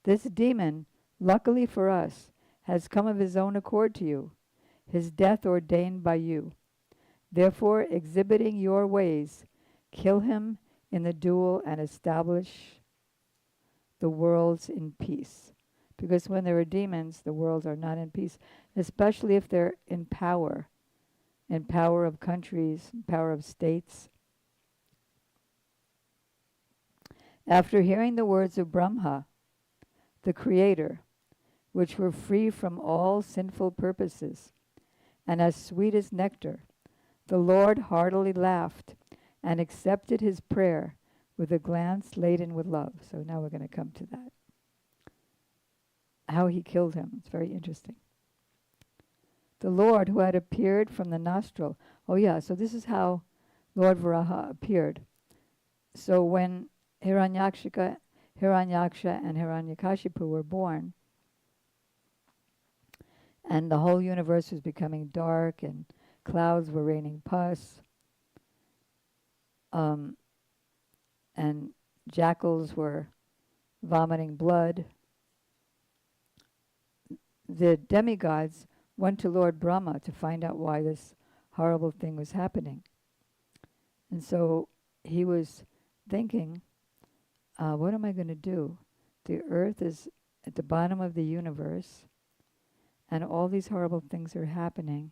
This demon, luckily for us, has come of his own accord to you, his death ordained by you. Therefore, exhibiting your ways, kill him in the duel and establish the worlds in peace." Because when there are demons, the worlds are not in peace, especially if they're in power of countries, power of states. After hearing the words of Brahma, the Creator, which were free from all sinful purposes and as sweet as nectar, the Lord heartily laughed and accepted his prayer with a glance laden with love. So now we're going to come to that. How he killed him. It's very interesting. The Lord who had appeared from the nostril. Oh yeah, so this is how Lord Varaha appeared. So when Hiranyaksha and Hiranyakashipu were born, and the whole universe was becoming dark and clouds were raining pus, and jackals were vomiting blood, the demigods went to Lord Brahma to find out why this horrible thing was happening. And so he was thinking, what am I going to do? The earth is at the bottom of the universe, and all these horrible things are happening.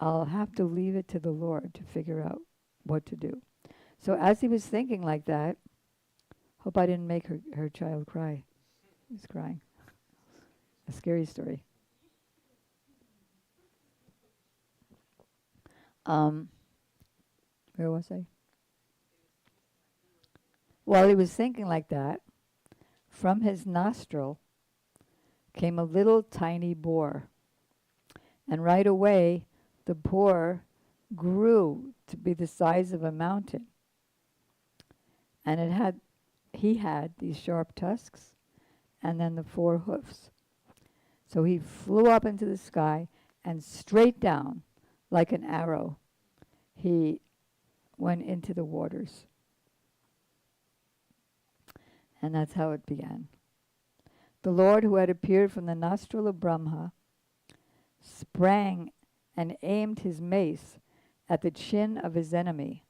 I'll have to leave it to the Lord to figure out what to do. So as he was thinking like that, hope I didn't make her child cry. He was crying. A scary story. Where was I? While he was thinking like that, from his nostril came a little tiny boar. And right away, the boar grew to be the size of a mountain. And he had these sharp tusks and then the 4 hoofs. So he flew up into the sky and straight down, like an arrow, he went into the waters. And that's how it began. The Lord, who had appeared from the nostril of Brahma, sprang and aimed his mace at the chin of his enemy,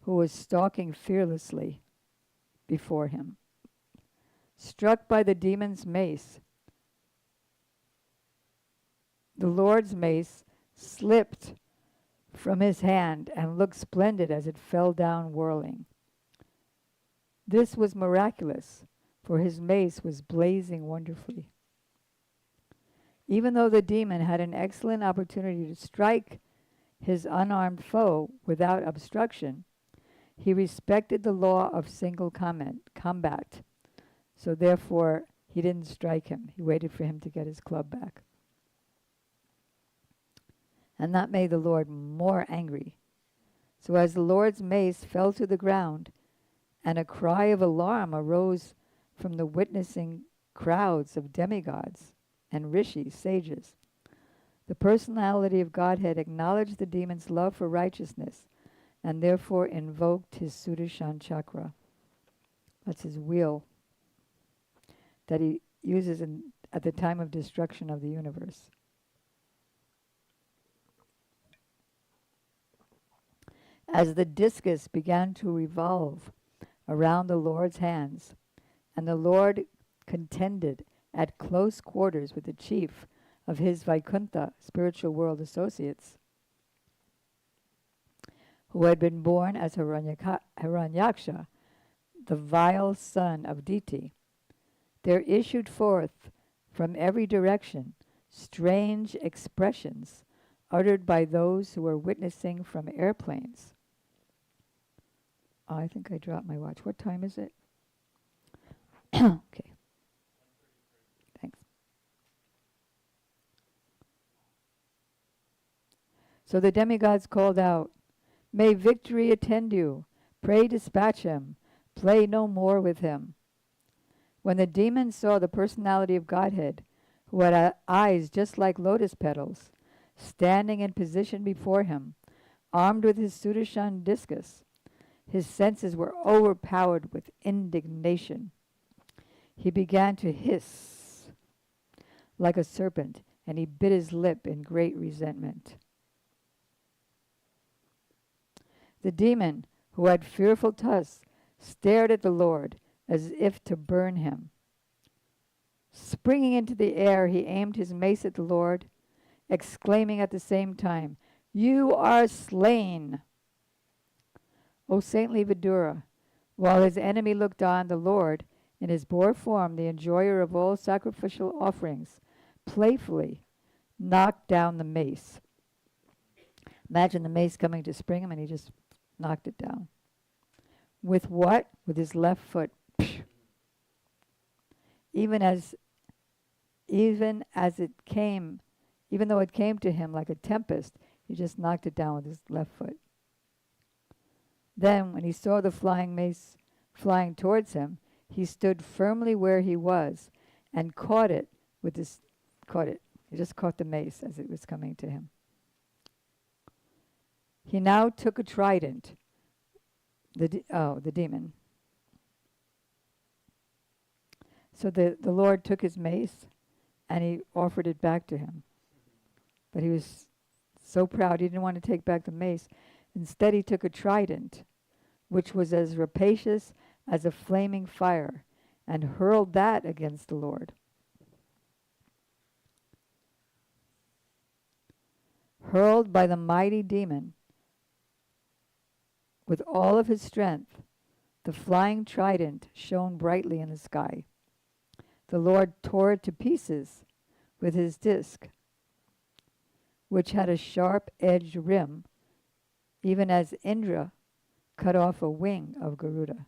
who was stalking fearlessly before him. Struck by the demon's mace, the Lord's mace slipped from his hand and looked splendid as it fell down whirling. This was miraculous, for his mace was blazing wonderfully. Even though the demon had an excellent opportunity to strike his unarmed foe without obstruction, he respected the law of single combat. So therefore, he didn't strike him. He waited for him to get his club back. And that made the Lord more angry. So as the Lord's mace fell to the ground, and a cry of alarm arose from the witnessing crowds of demigods and rishis, sages, the personality of Godhead acknowledged the demon's love for righteousness and therefore invoked his Sudarshan chakra. That's his wheel that he uses at the time of destruction of the universe. As the discus began to revolve around the Lord's hands, and the Lord contended at close quarters with the chief of his Vaikuntha spiritual world associates, who had been born as Hiranyaksha, the vile son of Diti, there issued forth from every direction strange expressions uttered by those who were witnessing from airplanes. I think I dropped my watch. What time is it? Okay. Thanks. So the demigods called out, "May victory attend you. Pray dispatch him. Play no more with him." When the demon saw the personality of Godhead, who had eyes just like lotus petals, standing in position before him, armed with his Sudarshan discus, his senses were overpowered with indignation. He began to hiss like a serpent, and he bit his lip in great resentment. The demon, who had fearful tusks, stared at the Lord as if to burn him. Springing into the air, he aimed his mace at the Lord, exclaiming at the same time, "You are slain!" O saintly Vidura, while his enemy looked on, the Lord, in his boar form, the enjoyer of all sacrificial offerings, playfully knocked down the mace. Imagine the mace coming to spring him, and he just knocked it down. With what? With his left foot. Even though it came to him like a tempest, he just knocked it down with his left foot. Then, when he saw the flying mace flying towards him, he stood firmly where he was and caught it. He just caught the mace as it was coming to him. He now took a trident, the demon. So the Lord took his mace and he offered it back to him. But he was so proud, he didn't want to take back the mace. Instead, he took a trident, which was as rapacious as a flaming fire, and hurled that against the Lord. Hurled by the mighty demon with all of his strength, the flying trident shone brightly in the sky. The Lord tore it to pieces with his disc, which had a sharp-edged rim, even as Indra cut off a wing of Garuda.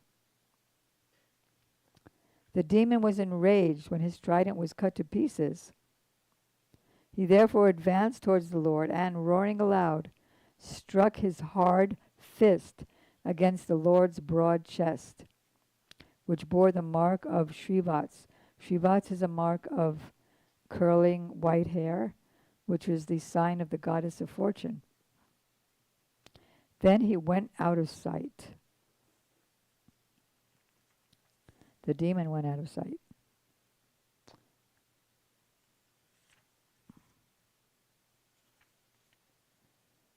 The demon was enraged when his trident was cut to pieces. He therefore advanced towards the Lord and, roaring aloud, struck his hard fist against the Lord's broad chest, which bore the mark of Shrivats. Shrivats is a mark of curling white hair, which is the sign of the goddess of fortune. Then he went out of sight. The demon went out of sight.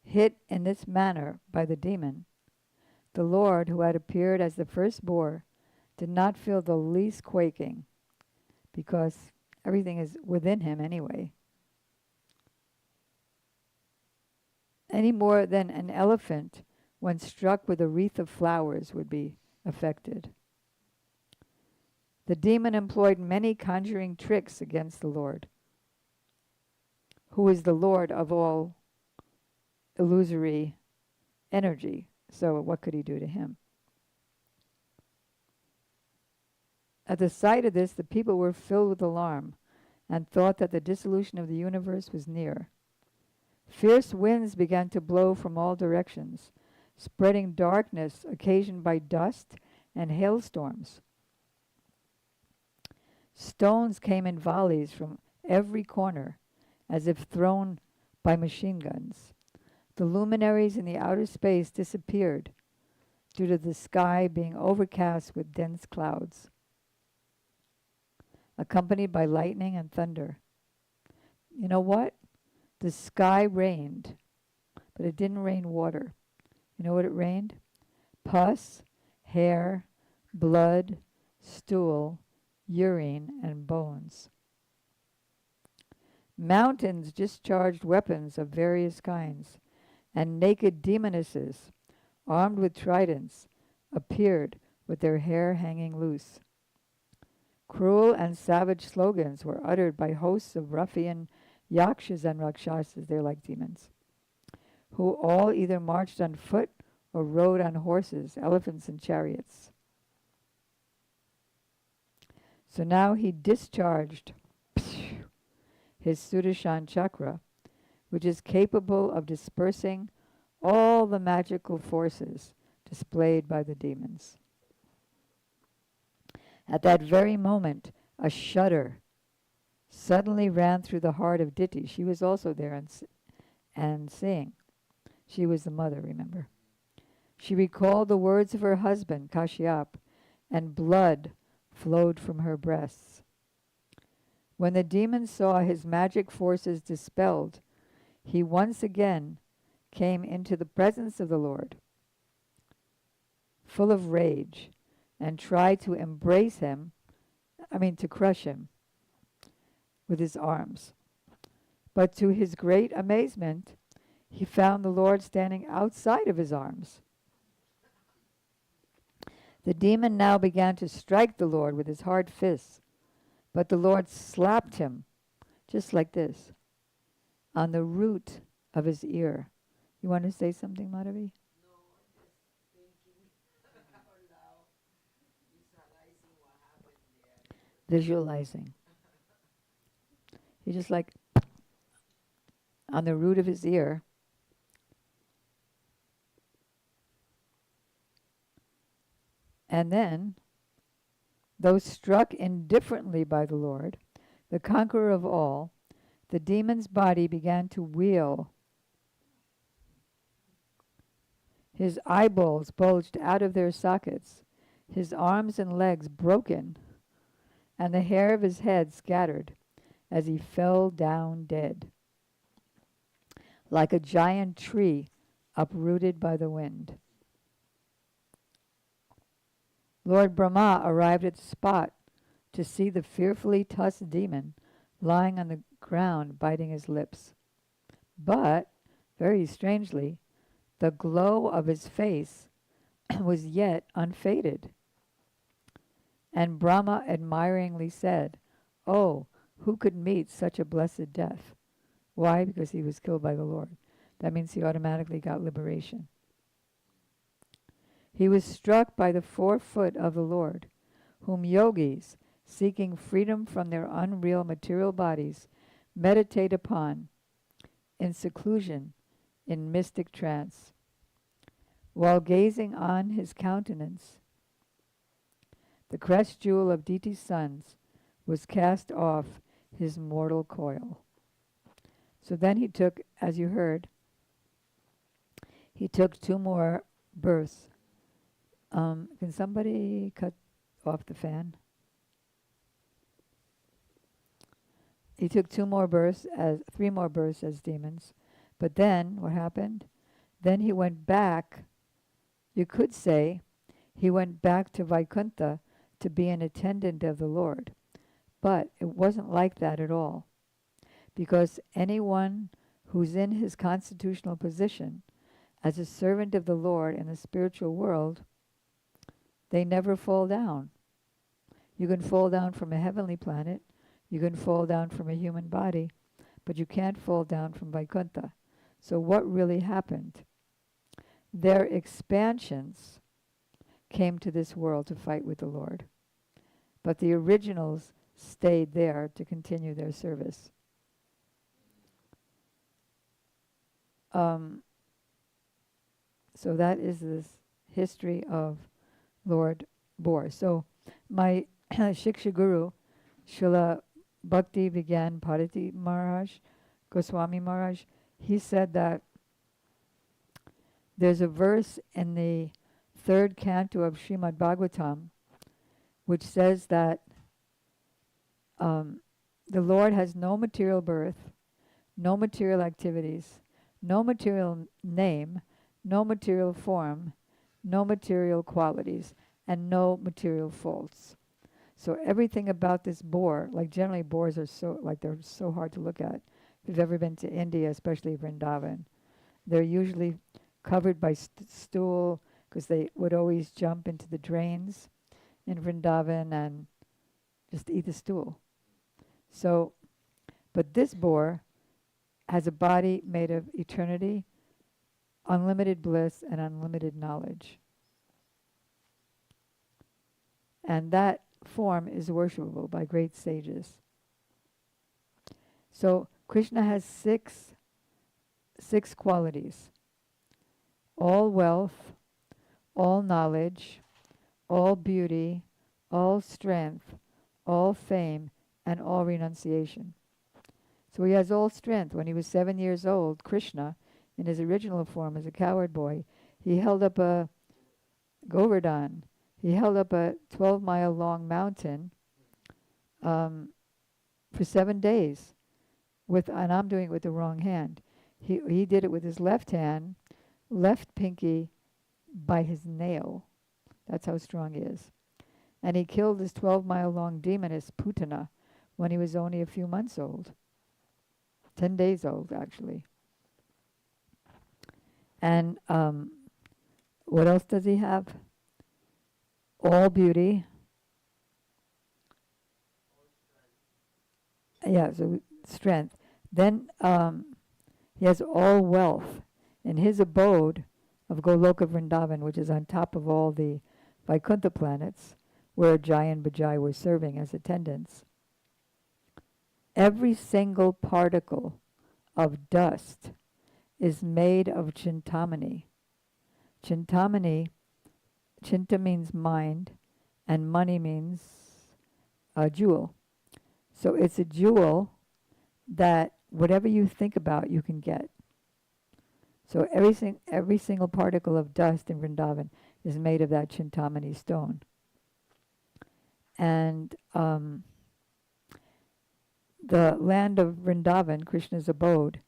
Hit in this manner by the demon, the Lord, who had appeared as the first boar, did not feel the least quaking, because everything is within him anyway, any more than an elephant, when struck with a wreath of flowers, would be affected. The demon employed many conjuring tricks against the Lord, who is the Lord of all illusory energy. So what could he do to him? At the sight of this, the people were filled with alarm and thought that the dissolution of the universe was near. Fierce winds began to blow from all directions, spreading darkness occasioned by dust and hailstorms. Stones came in volleys from every corner, as if thrown by machine guns. The luminaries in the outer space disappeared due to the sky being overcast with dense clouds, accompanied by lightning and thunder. You know what? The sky rained, but it didn't rain water. You know what it rained? Pus, hair, blood, stool, urine, and bones. Mountains discharged weapons of various kinds, and naked demonesses, armed with tridents, appeared with their hair hanging loose. Cruel and savage slogans were uttered by hosts of ruffian yakshas and rakshasas, they're like demons, who all either marched on foot or rode on horses, elephants, and chariots. So now he discharged his Sudarshan chakra, which is capable of dispersing all the magical forces displayed by the demons. At that very moment, a shudder suddenly ran through the heart of Diti. She was also there and seeing. She was the mother, remember. She recalled the words of her husband, Kashyap, and blood flowed from her breasts. When the demon saw his magic forces dispelled, he once again came into the presence of the Lord, full of rage, and tried to to crush him with his arms. But to his great amazement, he found the Lord standing outside of his arms. The demon now began to strike the Lord with his hard fists, but the Lord slapped him, just like this, on the root of his ear. You want to say something, Madhavi? No, I'm just thinking out loud, visualizing what happened there. Visualizing. He just like on the root of his ear. And then, though struck indifferently by the Lord, the conqueror of all, the demon's body began to wheel. His eyeballs bulged out of their sockets, his arms and legs broken, and the hair of his head scattered as he fell down dead, like a giant tree uprooted by the wind. Lord Brahma arrived at the spot to see the fearfully tusked demon lying on the ground biting his lips. But, very strangely, the glow of his face was yet unfaded. And Brahma admiringly said, "Oh, who could meet such a blessed death?" Why? Because he was killed by the Lord. That means he automatically got liberation. He was struck by the forefoot of the Lord, whom yogis, seeking freedom from their unreal material bodies, meditate upon in seclusion in mystic trance. While gazing on his countenance, the crest jewel of Diti's sons was cast off his mortal coil. So then he took, as you heard, he took 2 more births. Can somebody cut off the fan? He took 3 more births as demons. But then, what happened? Then he went back, you could say, he went back to Vaikuntha to be an attendant of the Lord. But it wasn't like that at all. Because anyone who's in his constitutional position as a servant of the Lord in the spiritual world, they never fall down. You can fall down from a heavenly planet, you can fall down from a human body, but you can't fall down from Vaikuntha. So what really happened? Their expansions came to this world to fight with the Lord. but the originals stayed there to continue their service. So that is this history of Lord Bor. So my Shiksha Guru, Srila Bhakti Vigyan Bharati Maharaj, Goswami Maharaj, he said that there's a verse in the third canto of Srimad Bhagavatam which says that the Lord has no material birth, no material activities, no material name, no material form, no material qualities, and no material faults. So everything about this boar, like generally boars are they're so hard to look at. If you've ever been to India, especially Vrindavan, they're usually covered by stool because they would always jump into the drains in Vrindavan and just eat the stool. So, but this boar has a body made of eternity, unlimited bliss, and unlimited knowledge. And that form is worshipable by great sages. So Krishna has six qualities: all wealth, all knowledge, all beauty, all strength, all fame, and all renunciation. So he has all strength. When he was 7 years old, Krishna, in his original form as a coward boy, he held up a Govardhan. He held up a 12-mile-long mountain for 7 days. And I'm doing it with the wrong hand. He did it with his left hand, left pinky by his nail. That's how strong he is. And he killed this 12-mile-long demoness, Putana, when he was only a few months old. 10 days old, actually. And what else does he have? All beauty. Yeah, so strength. Then he has all wealth. In his abode of Goloka Vrindavan, which is on top of all the Vaikuntha planets, where Jai and Bajai were serving as attendants, every single particle of dust is made of Chintamani. Chintamani, Chinta means mind, and money means a jewel. So it's a jewel that whatever you think about, you can get. So every single particle of dust in Vrindavan is made of that Chintamani stone. And the land of Vrindavan, Krishna's abode,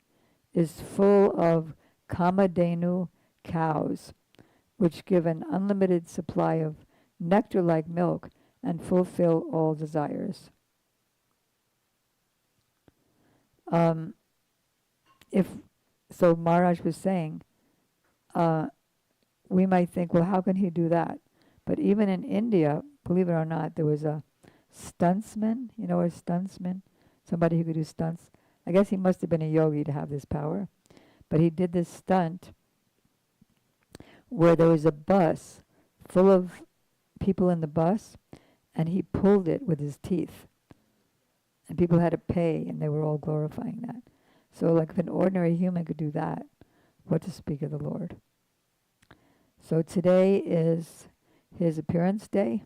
is full of Kamadhenu cows, which give an unlimited supply of nectar-like milk and fulfill all desires. So Maharaj was saying, we might think, well, how can he do that? But even in India, believe it or not, there was a stuntsman. You know, a stuntsman? Somebody who could do stunts. I guess he must have been a yogi to have this power. But he did this stunt where there was a bus full of people in the bus, and he pulled it with his teeth. And people had to pay, and they were all glorifying that. So like if an ordinary human could do that, what to speak of the Lord? So today is his appearance day.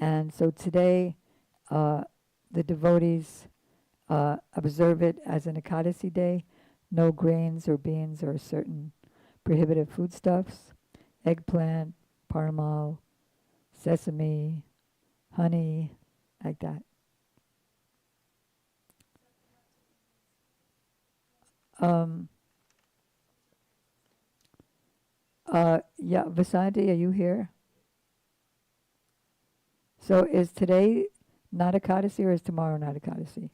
And so today the devotees observe it as an Ekadasi day. No grains or beans or certain prohibited foodstuffs. Eggplant, parmal, sesame, honey, like that. Yeah, Vasanti, are you here? So is today not Ekadasi or is tomorrow not Ekadasi?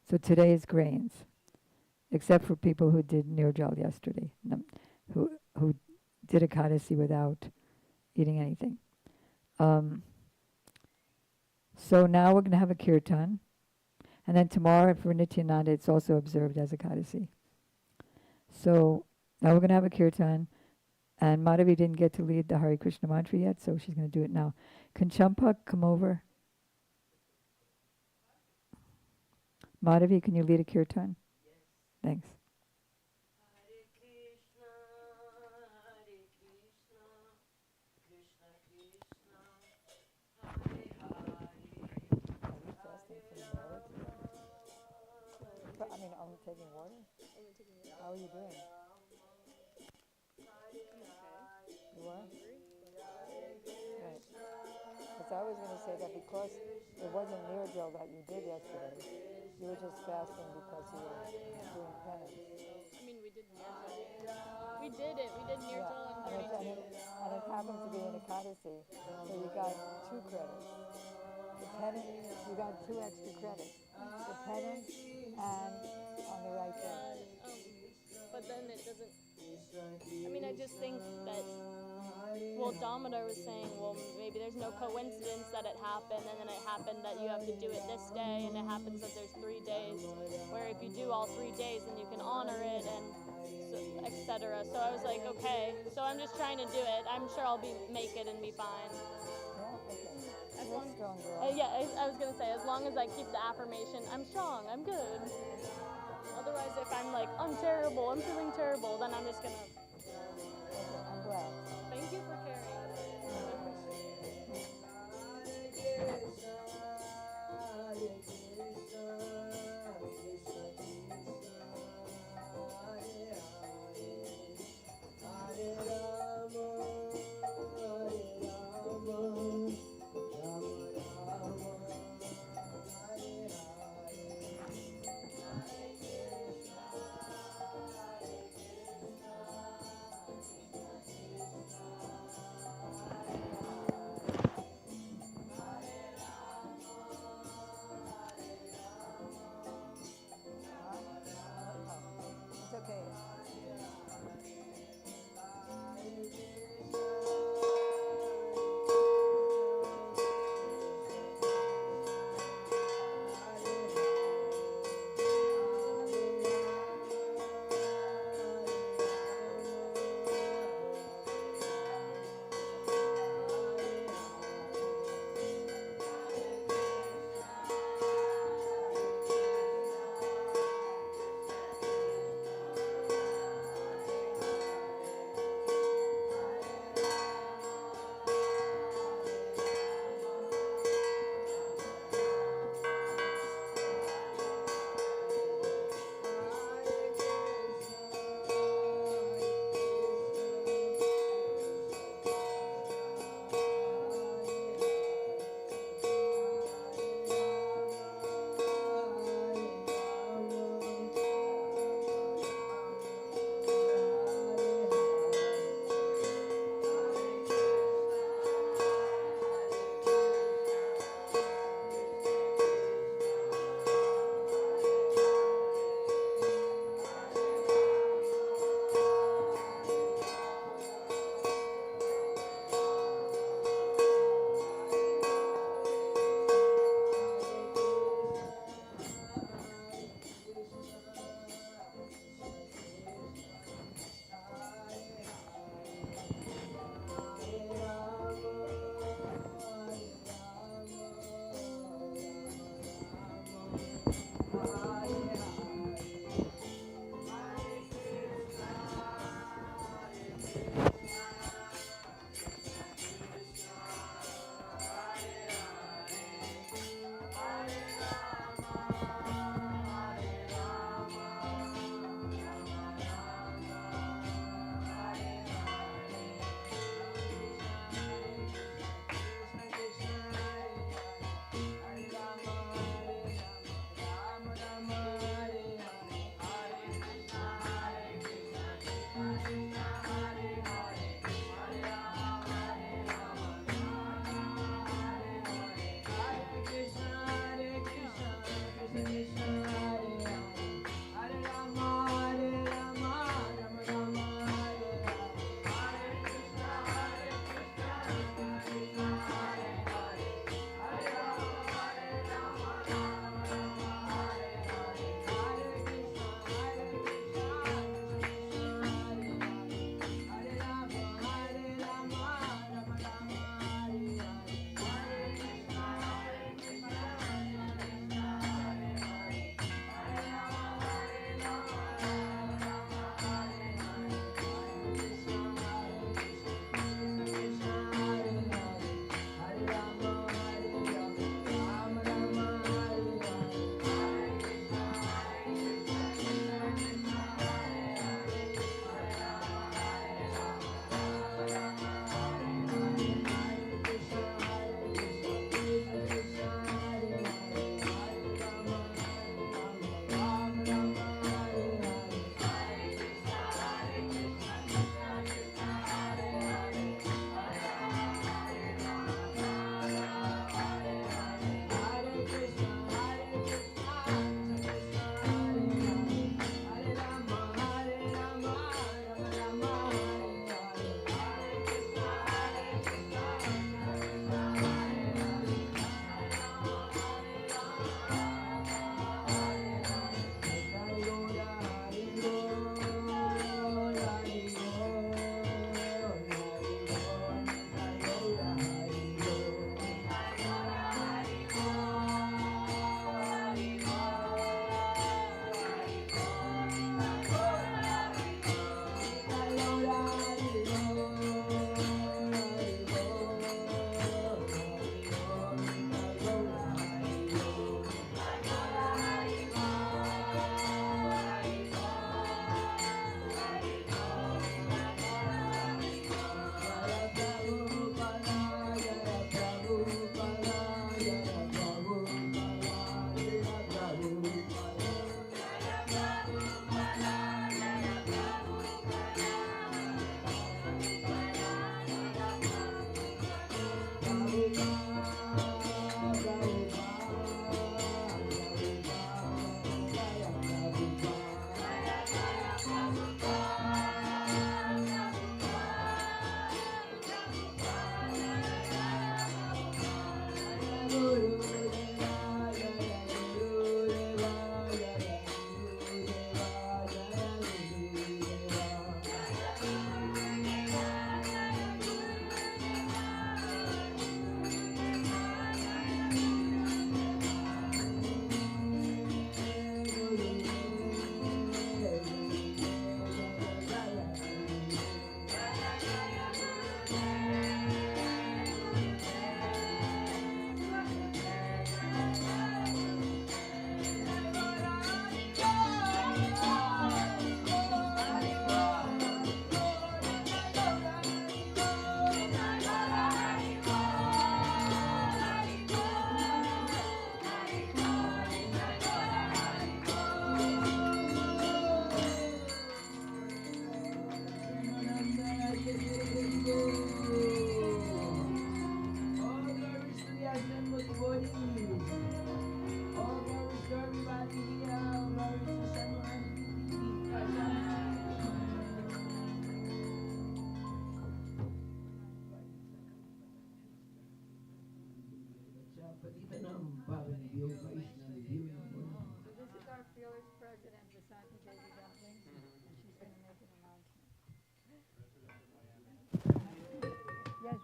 So today is grains, except for people who did Nirjal yesterday, who did Ekadasi without eating anything. So now we're going to have a kirtan. And then tomorrow for Nityananda, it's also observed as Ekadasi. So now we're going to have a kirtan. And Madhavi didn't get to lead the Hare Krishna mantra yet, so she's going to do it now. Can Champa come over? Madhavi, can you lead a kirtan? Thanks. Hare Krishna, Krishna Krishna, Hare Hare, I'm taking water. Only taking it. How are you doing? You are? Right. Because I was going to say that because it wasn't Nirjal that you did yesterday, you were just fasting because you were doing penance. I mean, we did Nirjal. We did it. We did Nirjal on 32. And it happened to be an Ekadasi, so you got 2 credits. The penance, you got 2 extra credits. The penance and on the right day. But then it doesn't. I mean, I just think that. Well, Damodar was saying, well, maybe there's no coincidence that it happened, and then it happened that you have to do it this day, and it happens that there's 3 days, where if you do all 3 days, then you can honor it, and so, etc. So I was like, okay, so I'm just trying to do it. I'm sure I'll make it and be fine. Yeah, okay. As You're long, a strong girl. I was gonna say, as long as I keep the affirmation, I'm strong, I'm good. Otherwise, if I'm like, I'm terrible, I'm feeling terrible, then I'm just gonna. Okay, I'm glad. Thank you for caring.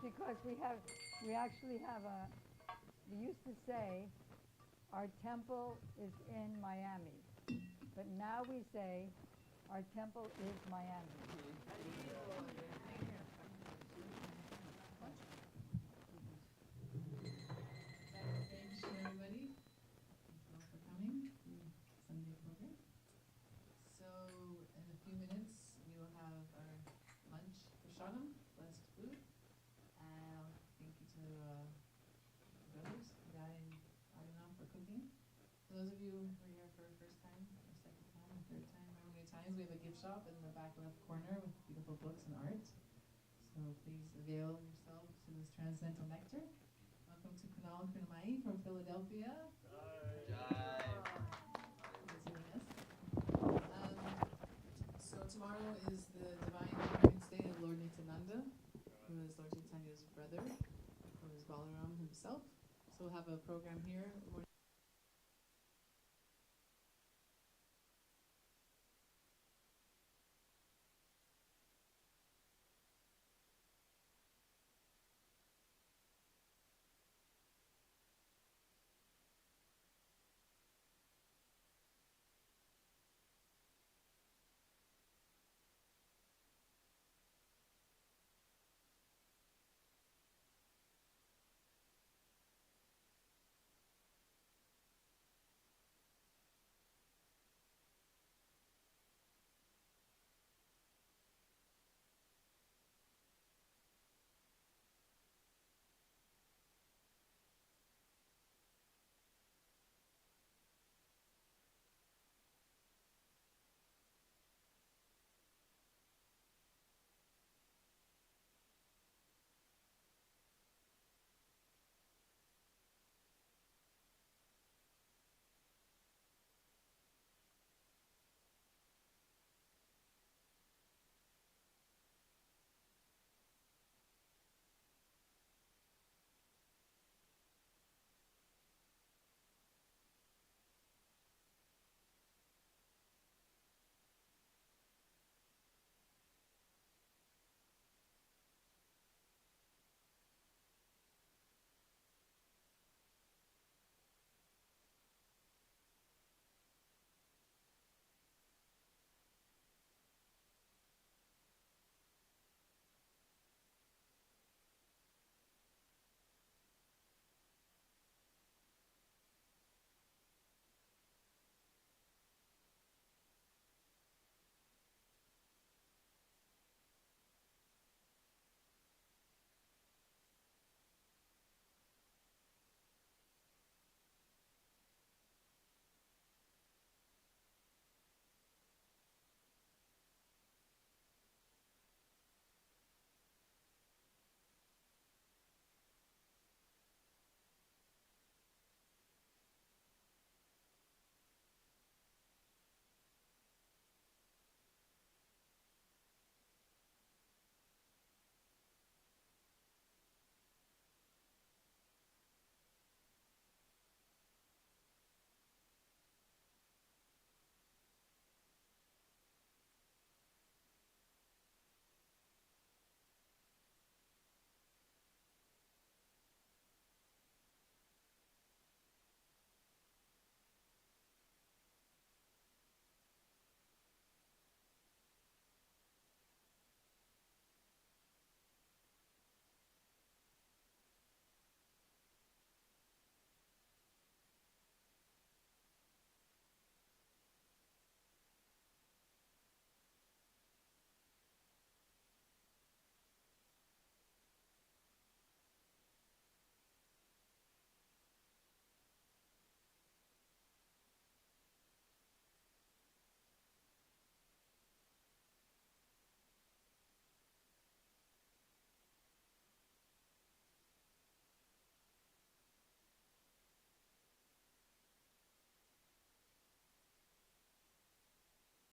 because we actually have we used to say our temple is in Miami, but now we say our temple is Miami. Thanks everybody. Thank you all for coming to Sunday program. So in a few minutes we will have our lunch prasadam, blessed food. And thank you to brothers, Guy and Adina for cooking. For those of you who are here for first time, or second time, or third time, however many times, we have a gift shop in the back left corner with beautiful books and art. So please avail yourselves to this transcendental nectar. Welcome to Kunal Kunamai from Philadelphia. So tomorrow is the Divine Remembrance Day of Lord Nityananda, who is Lord Chaitanya's brother, who is Balaram himself. So we'll have a program here.